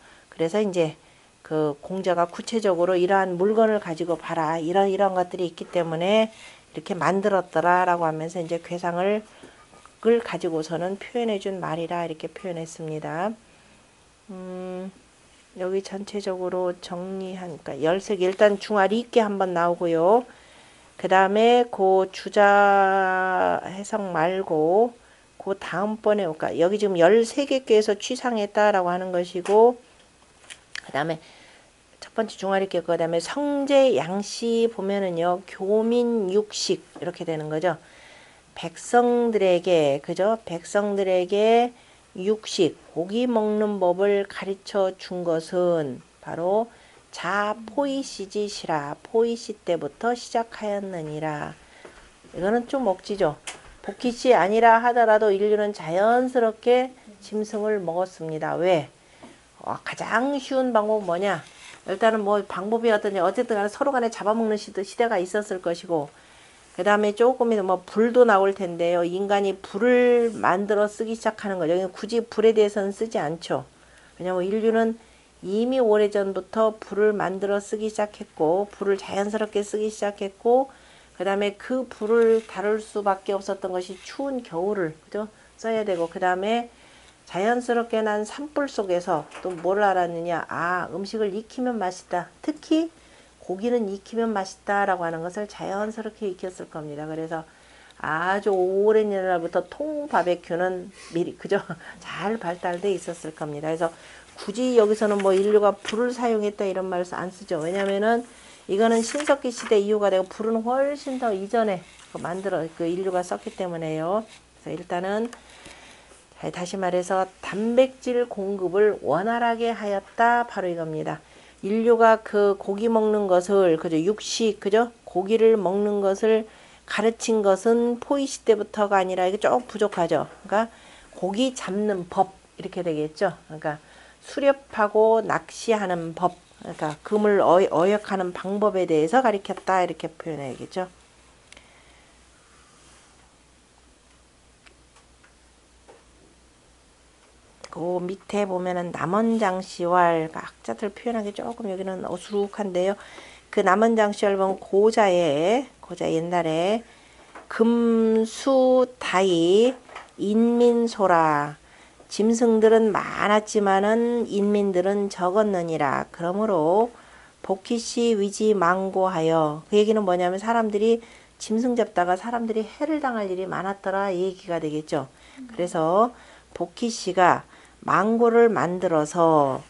이제 그 공자가 구체적으로 이러한 물건을 가지고 봐라, 이런 것들이 있기 때문에 이렇게 만들었더라라고 하면서 이제 괴상을 가지고서는 표현해 준 말이라 이렇게 표현했습니다. 여기 전체적으로 정리하니까 13개, 일단 중화리 있게 한번 나오고요. 그 다음에 그 주자 해석 말고 그 다음번에 올까? 여기 지금 13개께에서 취상했다라고 하는 것이고, 그 다음에 첫 번째 중화리께, 그 다음에 성제 양씨 보면은요, 교민 육식 이렇게 되는 거죠. 백성들에게, 그죠? 백성들에게 육식, 고기 먹는 법을 가르쳐 준 것은 바로 포이시지시라, 포이시 때부터 시작하였느니라. 이거는 좀 억지죠. 복희씨 아니라 하더라도 인류는 자연스럽게 짐승을 먹었습니다. 왜? 가장 쉬운 방법은 뭐냐? 일단은 뭐 방법이 어쨌든 간에 서로 간에 잡아먹는 시대가 있었을 것이고, 그 다음에 조금이면 뭐 불도 나올 텐데요. 인간이 불을 만들어 쓰기 시작하는 거죠. 굳이 불에 대해서는 쓰지 않죠. 왜냐면 인류는 이미 오래전부터 불을 만들어 쓰기 시작했고, 불을 자연스럽게 쓰기 시작했고, 그 다음에 그 불을 다룰 수밖에 없었던 것이 추운 겨울을, 그죠? 써야 되고, 그 다음에 자연스럽게 난 산불 속에서 또 뭘 알았느냐. 아, 음식을 익히면 맛있다. 특히 고기는 익히면 맛있다라고 하는 것을 자연스럽게 익혔을 겁니다. 그래서 아주 오랜 옛날부터 통 바베큐는 미리, 그죠? 잘 발달돼 있었을 겁니다. 그래서 굳이 여기서는 뭐 인류가 불을 사용했다 이런 말을 안 쓰죠. 왜냐면은 이거는 신석기 시대 이후가 되고 불은 훨씬 더 이전에 그 인류가 썼기 때문에요. 그래서 일단은 다시 말해서 단백질 공급을 원활하게 하였다. 바로 이겁니다. 인류가 그 고기 먹는 것을, 그죠? 육식, 그죠? 고기를 먹는 것을 가르친 것은 포이 시대부터가 아니라 이게 좀 부족하죠. 그러니까 고기 잡는 법 이렇게 되겠죠. 그러니까 수렵하고 낚시하는 법, 그러니까 금을 어역하는 방법에 대해서 가르쳤다 이렇게 표현해야겠죠. 그 밑에 보면은 남원장시왈, 학자들 표현하기 조금 여기는 어수룩한데요. 그 남원장시왈 보면 고자 옛날에 금수다이 인민소라, 짐승들은 많았지만은 인민들은 적었느니라. 그러므로 복희씨 위지 망고하여, 그 얘기는 뭐냐면 사람들이 짐승 잡다가 사람들이 해를 당할 일이 많았더라 이 얘기가 되겠죠. 그래서 복희씨가 망고를 만들어서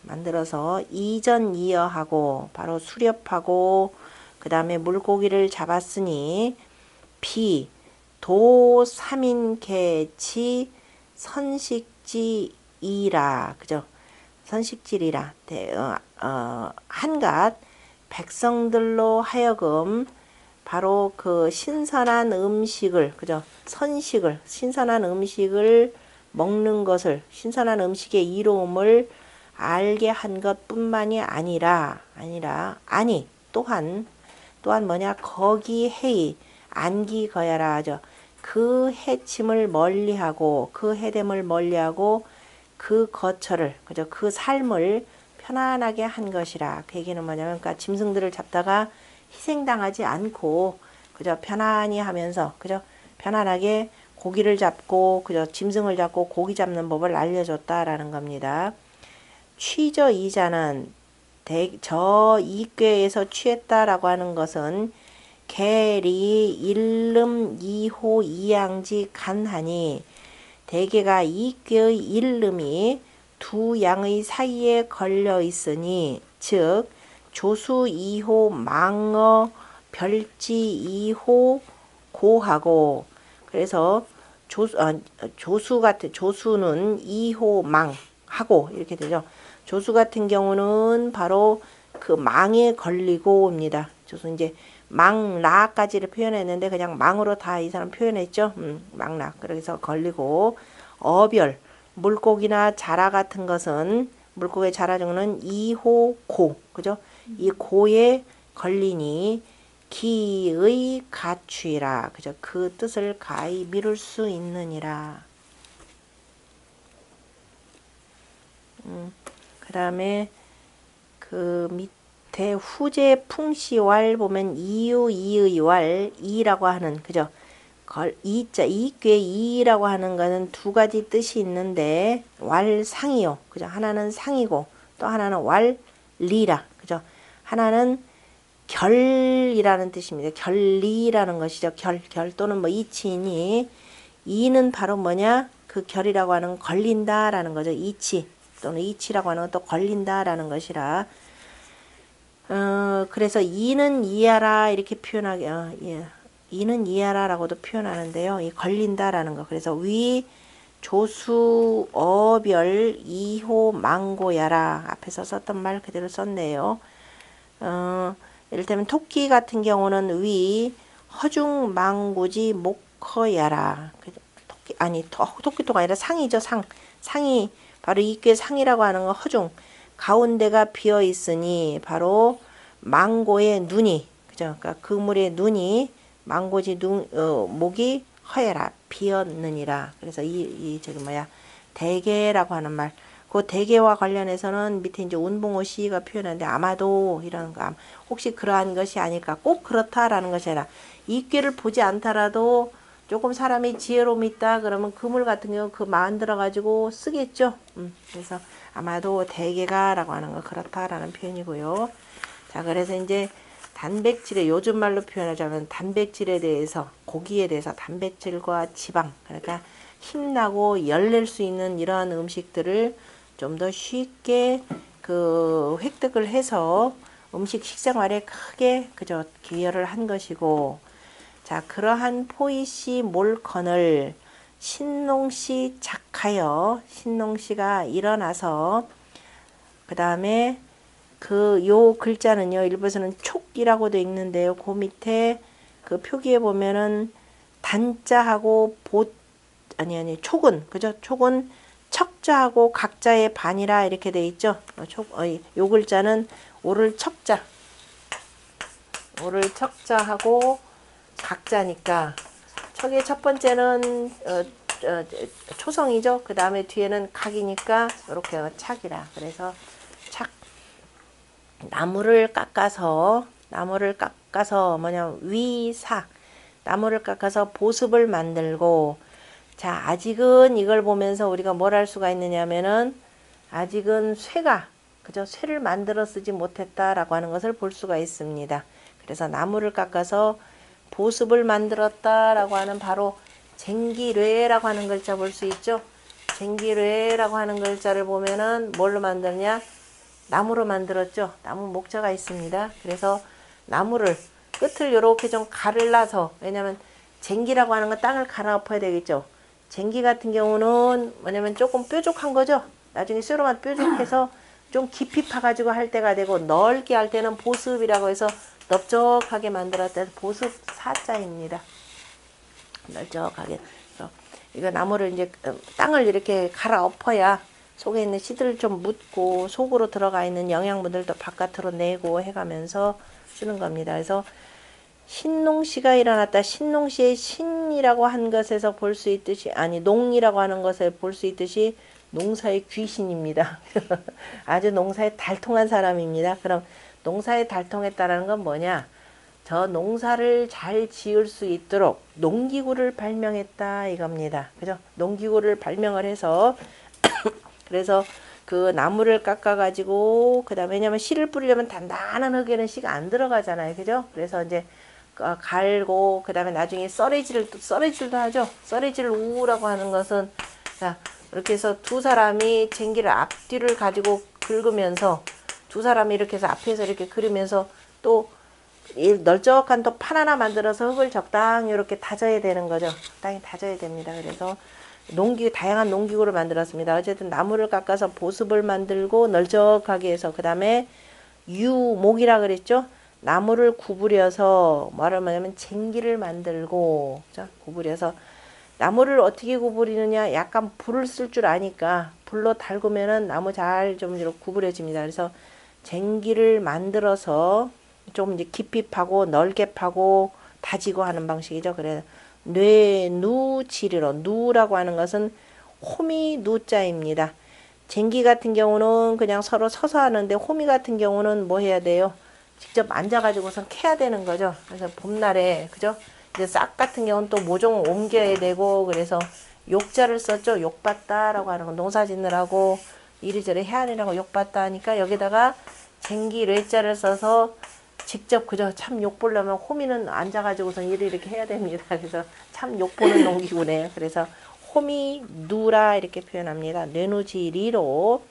이전 이어하고 바로 수렵하고 그 다음에 물고기를 잡았으니 비 도 삼인개치 선식지이라, 그죠? 선식질이라 한갓 백성들로 하여금 바로 그 신선한 음식을, 그죠? 신선한 음식을 먹는 것을, 신선한 음식의 이로움을 알게 한 것뿐만이 아니라 또한 뭐냐, 거기 해이 안기 거야라 하죠. 그 해침을 멀리하고 그 해됨을 멀리하고 그 거처를, 그죠? 그 삶을 편안하게 한 것이라. 그 얘기는 뭐냐면, 그러니까 짐승들을 잡다가 희생당하지 않고, 그죠? 편안히 하면서, 그죠? 편안하게 고기를 잡고, 그죠? 짐승을 잡고 고기 잡는 법을 알려줬다라는 겁니다. 취저 이자는 저 이꾀에서 취했다라고 하는 것은 계리 일름 이호 이양지 간하니, 대개가 이꾀의 일름이 두 양의 사이에 걸려 있으니, 즉 조수 2호 망어 별지 2호 고하고, 그래서 조수는 2호 망하고 이렇게 되죠. 조수 같은 경우는 바로 그 망에 걸리고 옵니다. 조수 이제 망라까지를 표현했는데 그냥 망으로 다 이 사람 표현했죠. 망라. 그래서 걸리고, 어별 물고기나 자라 같은 것은, 물고기 자라 중에는 2호 고, 그죠? 이 고에 걸리니 기의 가취라, 그죠? 그 뜻을 가히 미룰 수 있느니라. 그 다음에 그 밑에 후제 풍시왈 보면 이유 이의왈 이라고 하는, 그죠? 이자 이괴 이라고 하는 것은 두 가지 뜻이 있는데 왈상이요, 그죠? 하나는 상이고 또 하나는 왈리라, 그죠? 하나는 결이라는 뜻입니다. 결리라는 것이죠. 결 또는 뭐 이치니, 이는 바로 뭐냐? 그 결이라고 하는 걸린다라는 거죠. 이치 또는 이치라고 하는 것도 걸린다라는 것이라. 그래서 이는 이하라 이렇게 표현하게, 예. 이는 이하라라고도 표현하는데요. 이 걸린다라는 거. 그래서 위 조수 어별 2호 망고야라, 앞에서 썼던 말 그대로 썼네요. 이를테면 토끼 같은 경우는 위 허중 망고지 목허야라. 토끼토가 아니라 상이죠. 상이 바로 이게 상이라고 하는 거. 허중 가운데가 비어 있으니 바로 망고의 눈이, 그죠? 그러니까 그물의 눈이 망고지 목이 허해라 비었느니라. 그래서 저기 뭐야, 대개라고 하는 말, 그 대개와 관련해서는 밑에 이제 운봉호 시가 표현하는데 아마도 이런 거 혹시 그러한 것이 아닐까 꼭 그렇다라는 것이 아니라 이 꾀를 보지 않더라도 조금 사람이 지혜로움이 있다 그러면 그물 같은 경우 그 만들어 가지고 쓰겠죠. 그래서 아마도 대개가라고 하는 거 그렇다라는 표현이고요. 자, 그래서 이제 단백질에 요즘 말로 표현하자면 단백질에 대해서 고기에 대해서 단백질과 지방 그러니까 힘나고 열낼 수 있는 이러한 음식들을 좀 더 쉽게 그 획득을 해서 음식 식생활에 크게 그저 기여를 한 것이고 자 그러한 포이시 몰컨을 신농시 작하여 신농시가 일어나서 그 다음에 그 요 글자는요 일부에서는 촉이라고 되어 있는데요 그 밑에 그 표기에 보면은 단자하고 아니 촉은 그죠 촉은 척자하고 각자의 반이라 이렇게 돼 있죠 요 글자는 오를 척자하고 각자니까 척의 첫 번째는 초성이죠 그 다음에 뒤에는 각이니까 이렇게 착이라 그래서 착 나무를 깎아서 뭐냐 위사 나무를 깎아서 보습을 만들고 자 아직은 이걸 보면서 우리가 뭘 할 수가 있느냐면은 아직은 그죠 쇠를 만들어 쓰지 못했다라고 하는 것을 볼 수가 있습니다. 그래서 나무를 깎아서 보습을 만들었다라고 하는 바로 쟁기뢰라고 하는 글자 볼 수 있죠. 쟁기뢰라고 하는 글자를 보면은 뭘로 만드냐 나무로 만들었죠. 나무 목자가 있습니다. 그래서 나무를 끝을 이렇게 좀 가를라서 왜냐면 쟁기라고 하는 건 땅을 갈아 엎어야 되겠죠. 쟁기 같은 경우는 뭐냐면 조금 뾰족한 거죠. 나중에 쇠로만 뾰족해서 좀 깊이 파가지고 할 때가 되고 넓게 할 때는 보습이라고 해서 넓적하게 만들었다. 보습 사자입니다. 넓적하게. 그래서 이거 나무를 이제 땅을 이렇게 갈아 엎어야 속에 있는 씨들을 좀 묻고 속으로 들어가 있는 영양분들도 바깥으로 내고 해가면서 쓰는 겁니다. 그래서 신농시가 일어났다. 신농시의 신이라고 한 것에서 볼 수 있듯이 아니 농이라고 하는 것을 볼 수 있듯이 농사의 귀신입니다. 아주 농사에 달통한 사람입니다. 그럼 농사에 달통했다라는 건 뭐냐? 저 농사를 잘 지을 수 있도록 농기구를 발명했다 이겁니다. 그죠? 농기구를 발명을 해서 그래서 그 나무를 깎아 가지고 그다음에 왜냐면 씨를 뿌리려면 단단한 흙에는 씨가 안 들어가잖아요. 그죠? 그래서 이제 갈고 그다음에 나중에 썰애질도 하죠. 썰애질 우라고 하는 것은 자 이렇게 해서 두 사람이 쟁기를 앞뒤를 가지고 긁으면서 두 사람이 이렇게 해서 앞에서 이렇게 그리면서 또 이 널쩍한 또 판 하나 만들어서 흙을 적당히 이렇게 다져야 되는 거죠. 적당히 다져야 됩니다. 그래서 다양한 농기구를 만들었습니다. 어쨌든 나무를 깎아서 보습을 만들고 널쩍하게 해서 그 다음에 유목이라 그랬죠. 나무를 구부려서 뭐냐면 쟁기를 만들고 그죠? 구부려서 나무를 어떻게 구부리느냐 약간 불을 쓸 줄 아니까 불로 달구면은 나무 잘 좀 이렇게 구부려집니다. 그래서 쟁기를 만들어서 좀 이제 깊이 파고 넓게 파고 다지고 하는 방식이죠. 그래 뇌누지르러 누라고 하는 것은 호미 누자입니다. 쟁기 같은 경우는 그냥 서로 서서 하는데 호미 같은 경우는 뭐 해야 돼요? 직접 앉아가지고선 캐야 되는 거죠. 그래서 봄날에 그죠? 이제 싹 같은 경우는 또 모종 옮겨야 되고 그래서 욕자를 썼죠. 욕봤다라고 하는 거 농사 짓느라고 이리저리 해야 되라고 욕봤다 하니까 여기다가 쟁기 뢰자를 써서 직접 그죠 참 욕보려면 호미는 앉아가지고선 일을 이렇게 해야 됩니다. 그래서 참 욕보는 농기구네요. 그래서 호미 누라 이렇게 표현합니다. 뇌누지리로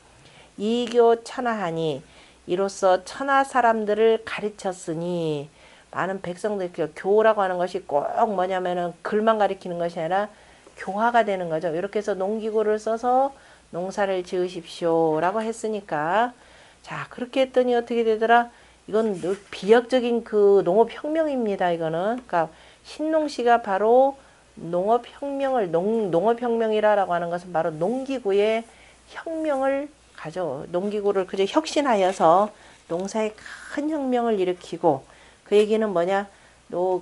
이교 천하하니 이로써 천하 사람들을 가르쳤으니 많은 백성들 교라고 하는 것이 꼭 뭐냐면은 글만 가리키는 것이 아니라 교화가 되는 거죠. 이렇게 해서 농기구를 써서 농사를 지으십시오 라고 했으니까 자 그렇게 했더니 어떻게 되더라 이건 비약적인 그 농업혁명입니다. 이거는 그러니까 신농시가 바로 농업혁명이라고 하는 것은 바로 농기구의 혁명을 농기구를 그저 혁신하여서 농사에 큰 혁명을 일으키고 그 얘기는 뭐냐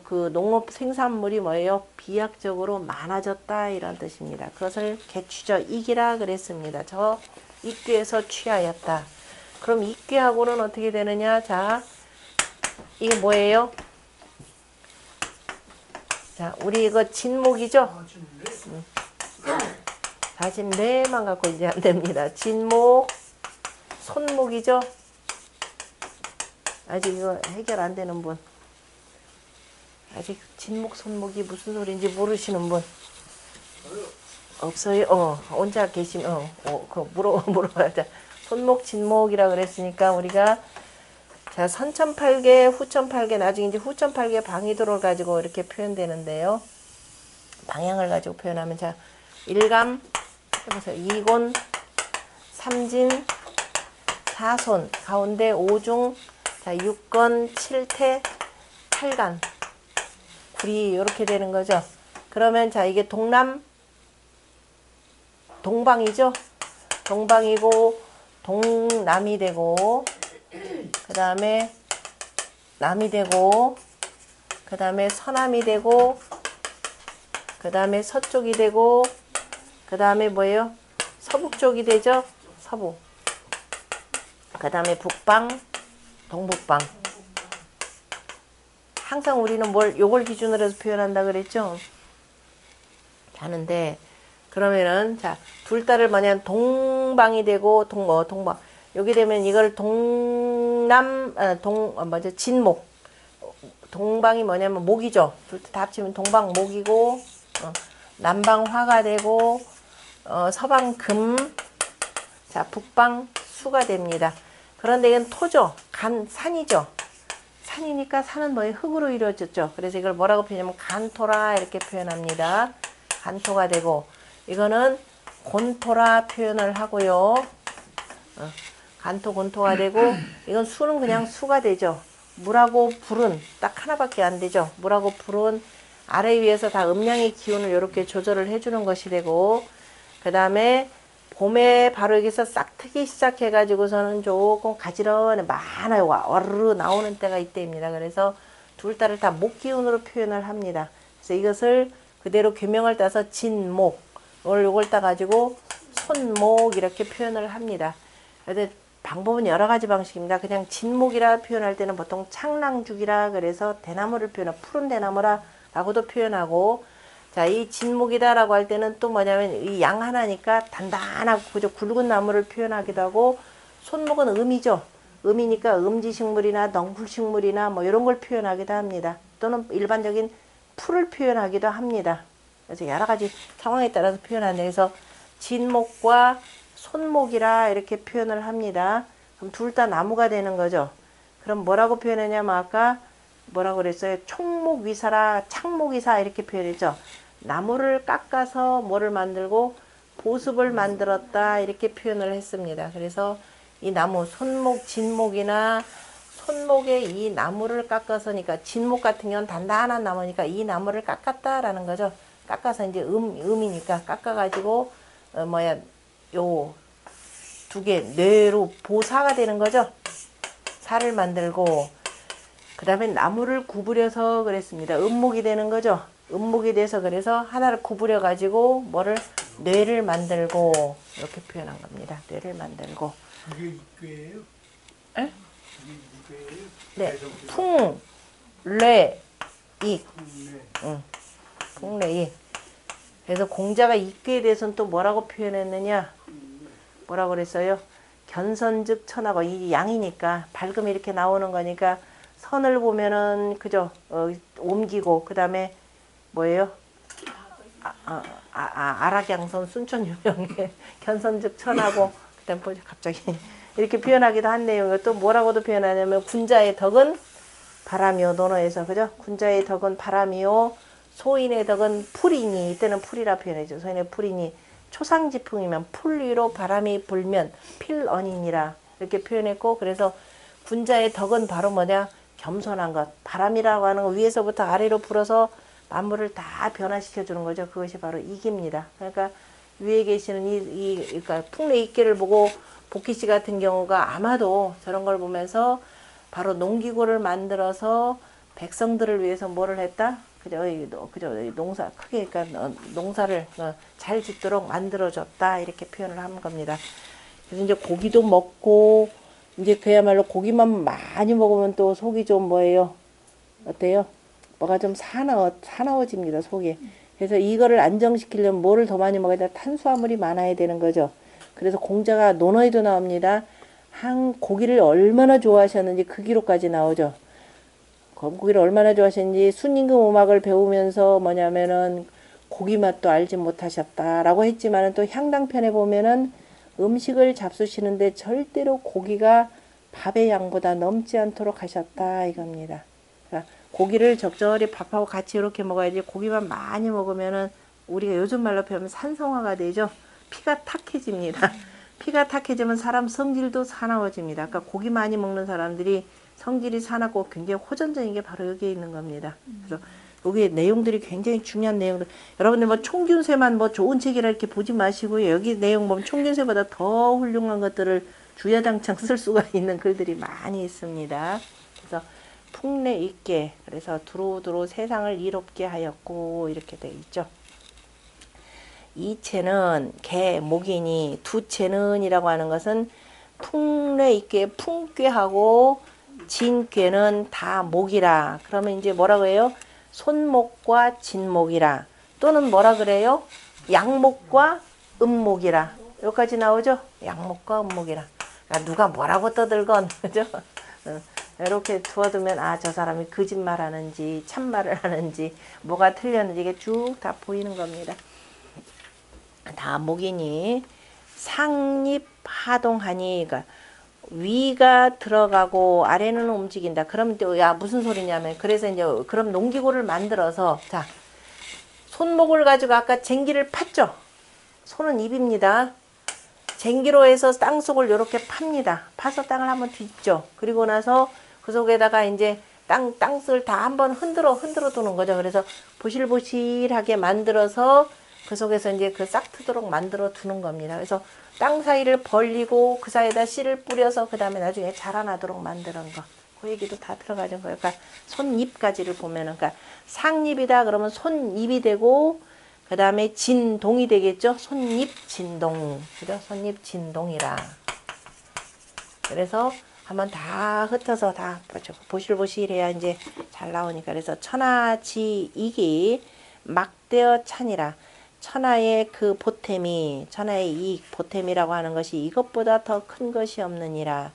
그 농업 생산물이 뭐예요 비약적으로 많아졌다 이런 뜻입니다. 그것을 개취적 이기라 그랬습니다. 저 입귀에서 취하였다. 그럼 입귀하고는 어떻게 되느냐? 자, 이게 뭐예요? 자, 우리 이거 진목이죠? 아, 지금 네. 다시 네만 갖고 이제 안 됩니다. 진목, 손목이죠? 아직 이거 해결 안 되는 분. 아직 진목, 손목이 무슨 소리인지 모르시는 분. 없어요? 혼자 계시면, 그거 물어봐요. 자, 손목, 진목이라 그랬으니까 우리가 자, 선천팔계, 후천팔계, 나중에 이제 후천팔계 방위도를 가지고 이렇게 표현되는데요. 방향을 가지고 표현하면 자, 일감, 해보세요. 이곤, 삼진, 사손, 가운데 오중, 자, 육건, 칠태, 팔간, 구리 이렇게 되는 거죠. 그러면 자, 이게 동방이죠. 동방이고 동남이 되고 그 다음에 남이 되고 그 다음에 서남이 되고 그 다음에 서쪽이 되고 그 다음에 뭐예요? 서북쪽이 되죠. 서부. 그 다음에 북방, 동북방. 항상 우리는 요걸 기준으로 해서 표현한다 그랬죠. 하는데 그러면은 자, 둘 다를 뭐냐면 동방이 되고 동방. 여기 되면 이걸 진목. 동방이 뭐냐면 목이죠. 둘 다 합치면 동방 목이고 남방 화가 되고 서방 금, 자, 북방 수가 됩니다. 그런데 이건 토죠. 산이죠. 산이니까 산은 뭐예요? 흙으로 이루어졌죠. 그래서 이걸 뭐라고 표현하면 간토라 이렇게 표현합니다. 간토가 되고 이거는 곤토라 표현을 하고요. 간토 곤토가 되고 이건 수는 그냥 수가 되죠. 물하고 불은 딱 하나밖에 안 되죠. 물하고 불은 아래 위에서 다 음양의 기운을 이렇게 조절을 해주는 것이 되고 그 다음에 봄에 바로 여기서 싹트기 시작해가지고서는 조금 가지런히 많아요. 와르르 나오는 때가 이때입니다. 그래서 둘 다를 다 목 기운으로 표현을 합니다. 그래서 이것을 그대로 교명을 따서 진목, 요걸 따가지고 손목 이렇게 표현을 합니다. 그런데 방법은 여러 가지 방식입니다. 그냥 진목이라 표현할 때는 보통 창랑죽이라 그래서 대나무를 표현하고 푸른 대나무라 라고도 표현하고 자, 이 진목이다라고 할 때는 또 뭐냐면 이 양 하나니까 단단하고 그저 굵은 나무를 표현하기도 하고 손목은 음이죠. 음이니까 음지식물이나 넝쿨식물이나 뭐 이런 걸 표현하기도 합니다. 또는 일반적인 풀을 표현하기도 합니다. 그래서 여러 가지 상황에 따라서 표현하는데 그래서 진목과 손목이라 이렇게 표현을 합니다. 그럼 둘 다 나무가 되는 거죠. 그럼 뭐라고 표현했냐면 아까 뭐라고 그랬어요? 총목위사라 창목이사 이렇게 표현했죠. 나무를 깎아서 뭐를 만들고 보습을 만들었다 이렇게 표현을 했습니다. 그래서 이 나무 손목, 진목이나 손목에 이 나무를 깎아서니까 진목 같은 경우는 단단한 나무니까 이 나무를 깎았다라는 거죠. 깎아서 이제 음이니까 깎아가지고 요 두 개 뇌로 보사가 되는 거죠. 살을 만들고 그 다음에 나무를 구부려서 그랬습니다. 음목이 되는 거죠. 음목이 돼서 그래서 하나를 구부려 가지고 뭐를 뇌를 만들고 이렇게 표현한 겁니다. 뇌를 만들고. 이게 입괴예요? 에? 이게 입괴예요? 네. 풍, 뇌, 익. 네. 응. 풍, 뇌, 익. 그래서 공자가 입괴에 대해서는 또 뭐라고 표현했느냐? 뭐라고 그랬어요? 견선즉 천하고 이 양이니까 밝음이 이렇게 나오는 거니까 선을 보면은 그죠? 옮기고 그 다음에 뭐예요? 아락양선 순천유명에 견선즉 천하고 그다음 뭐죠? 갑자기 이렇게 표현하기도 한 내용이고 또 뭐라고도 표현하냐면 군자의 덕은 바람이요 논어에서 그죠? 군자의 덕은 바람이요 소인의 덕은 풀이니 이때는 풀이라 표현했죠. 소인의 풀이니 초상지풍이면 풀 위로 바람이 불면 필언이니라 이렇게 표현했고 그래서 군자의 덕은 바로 뭐냐? 겸손한 것. 바람이라고 하는 거 위에서부터 아래로 불어서 만물을 다 변화시켜 주는 거죠. 그것이 바로 이기입니다. 그러니까 위에 계시는 그러니까 풍래 이끼를 보고 복희 씨 같은 경우가 아마도 저런 걸 보면서 바로 농기구를 만들어서 백성들을 위해서 뭐를 했다? 그죠? 농사 크게 그러니까 농사를 잘 짓도록 만들어 줬다 이렇게 표현을 한 겁니다. 그래서 이제 고기도 먹고 이제 그야말로 고기만 많이 먹으면 또 속이 좀 뭐예요? 어때요? 뭐가 좀 사나워집니다, 속이. 그래서 이거를 안정시키려면 뭐를 더 많이 먹어야 돼? 탄수화물이 많아야 되는 거죠. 그래서 공자가 논어에도 나옵니다. 한 고기를 얼마나 좋아하셨는지 그 기록까지 나오죠. 고기를 얼마나 좋아하셨는지 순임금 오막을 배우면서 뭐냐면은 고기 맛도 알지 못하셨다라고 했지만은 또 향당편에 보면은 음식을 잡수시는데 절대로 고기가 밥의 양보다 넘지 않도록 하셨다 이겁니다. 그러니까 고기를 적절히 밥하고 같이 이렇게 먹어야지 고기만 많이 먹으면은 우리가 요즘 말로 표현하면 산성화가 되죠. 피가 탁해집니다. 피가 탁해지면 사람 성질도 사나워집니다. 그러니까 고기 많이 먹는 사람들이 성질이 사납고 굉장히 호전적인 게 바로 여기에 있는 겁니다. 그래서 여기 내용들이 굉장히 중요한 내용들. 여러분들 뭐 총균세만 뭐 좋은 책이라 이렇게 보지 마시고요. 여기 내용 보면 총균세보다 더 훌륭한 것들을 주야장창 쓸 수가 있는 글들이 많이 있습니다. 그래서 풍래 있게 그래서 두루두루 세상을 이롭게 하였고 이렇게 되어 있죠. 이체는 개 목이니 두체는 이라고 하는 것은 풍래 있게 풍꾀하고 진꾀는 다 목이라. 그러면 이제 뭐라고 해요? 손목과 진목이라. 또는 뭐라 그래요? 양목과 음목이라. 여기까지 나오죠? 양목과 음목이라. 그러니까 누가 뭐라고 떠들건 그죠? 이렇게 두어두면 아 저 사람이 거짓말 하는지 참말을 하는지 뭐가 틀렸는지 이게 쭉 다 보이는 겁니다. 다 목이니 상립 하동하니 그러니까 위가 들어가고 아래는 움직인다. 그럼 또 야 무슨 소리냐면 그래서 이제 그럼 농기구를 만들어서 자 손목을 가지고 아까 쟁기를 팠죠. 손은 입입니다. 쟁기로 해서 땅속을 이렇게 팝니다. 파서 땅을 한번 뒤집죠. 그리고 나서 그 속에다가 이제 땅을 다 한번 흔들어 두는 거죠. 그래서 보실보실하게 만들어서 그 속에서 이제 그 싹 트도록 만들어 두는 겁니다. 그래서 땅 사이를 벌리고 그 사이에다 씨를 뿌려서 그 다음에 나중에 자라나도록 만드는 거. 그 얘기도 다 들어가는 거예요. 그러니까 손잎까지를 보면은 그러니까 상잎이다 그러면 손잎이 되고 그 다음에 진동이 되겠죠. 손잎 진동. 그죠? 손잎 진동이라. 그래서 한번 다 흩어서 다 보실보실해야 이제 잘 나오니까 그래서 천하지 이기 막되어 찬이라. 천하의 그 보탬이 천하의 이 보탬이라고 하는 것이 이것보다 더 큰 것이 없느니라.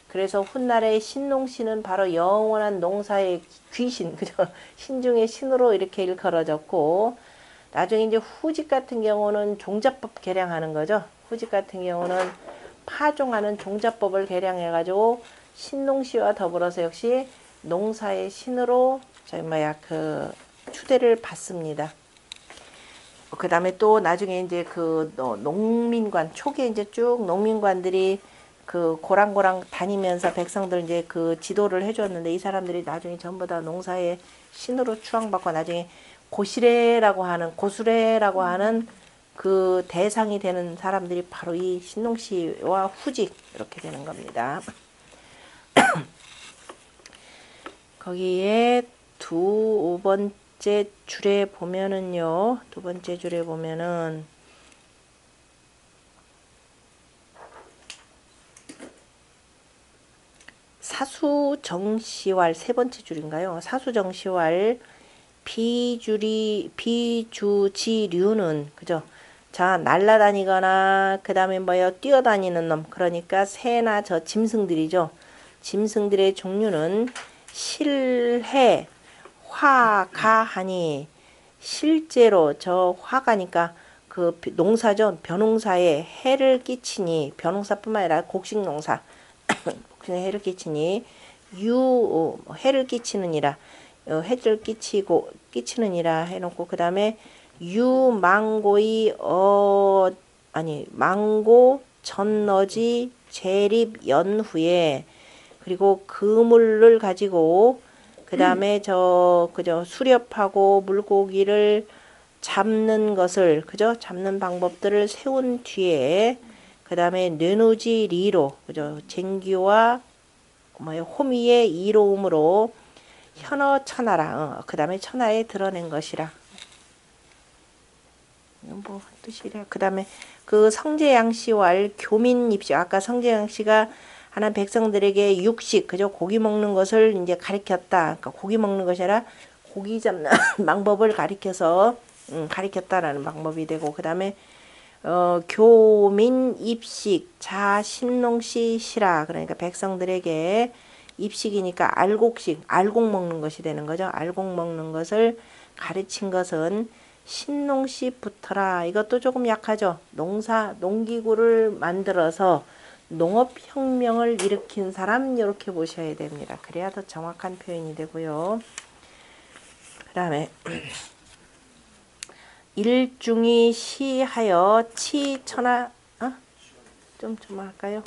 그래서 훗날의 신농신은 바로 영원한 농사의 귀신, 그죠? 신 중에 신으로 이렇게 일컬어졌고, 나중에 이제 후직 같은 경우는 종자법 개량하는 거죠. 후직 같은 경우는 파종하는 종자법을 개량해가지고 신농시와 더불어서 역시 농사의 신으로 그 추대를 받습니다. 그 다음에 또 나중에 이제 그 농민관, 초기에 이제 쭉 농민관들이 그 고랑고랑 다니면서 백성들 이제 그 지도를 해줬는데 이 사람들이 나중에 전부 다 농사의 신으로 추앙받고 나중에 고시래라고 하는, 고수래라고 하는 그 대상이 되는 사람들이 바로 이 신농시와 후직 이렇게 되는 겁니다. 거기에 두 번째 줄에 보면은요, 두 번째 줄에 보면은 사수정시왈 세 번째 줄인가요? 사수정시왈 비주지류는 그죠? 자 날라다니거나 그 다음에 뭐요 뛰어다니는 놈 그러니까 새나 저 짐승들이죠. 짐승들의 종류는 실해 화가하니 실제로 저 화가니까 그 농사죠. 벼농사에 해를 끼치니 벼농사뿐만 아니라 곡식농사 곡식에 해를 끼치니 해를 끼치느니라 해를 끼치느니라 해놓고 그 다음에 유망고의 망고 전너지 재립 연후에 그리고 그물을 가지고 그 다음에 그죠 수렵하고 물고기를 잡는 것을 그죠 잡는 방법들을 세운 뒤에 그 다음에 뇌누지 리로 그죠 쟁기와 호미의 이로움으로 현어 천하라 그 다음에 천하에 드러낸 것이라 뭐 뜻이래. 그다음에 그 성재양씨왈 교민입시. 아까 성재양씨가 하나님 백성들에게 육식, 그죠? 고기 먹는 것을 이제 가리켰다. 그러니까 고기 먹는 것이 아니라 고기 잡는 방법을 가리켰다라는 방법이 되고, 그다음에 교민입식 자신농시시라. 그러니까 백성들에게 입식이니까 알곡식, 알곡 먹는 것이 되는 거죠. 알곡 먹는 것을 가르친 것은 신농시부터라. 이것도 조금 약하죠. 농기구를 만들어서 농업혁명을 일으킨 사람, 이렇게 보셔야 됩니다. 그래야 더 정확한 표현이 되고요. 그 다음에 일중이 시하여 치천하, 좀 할까요?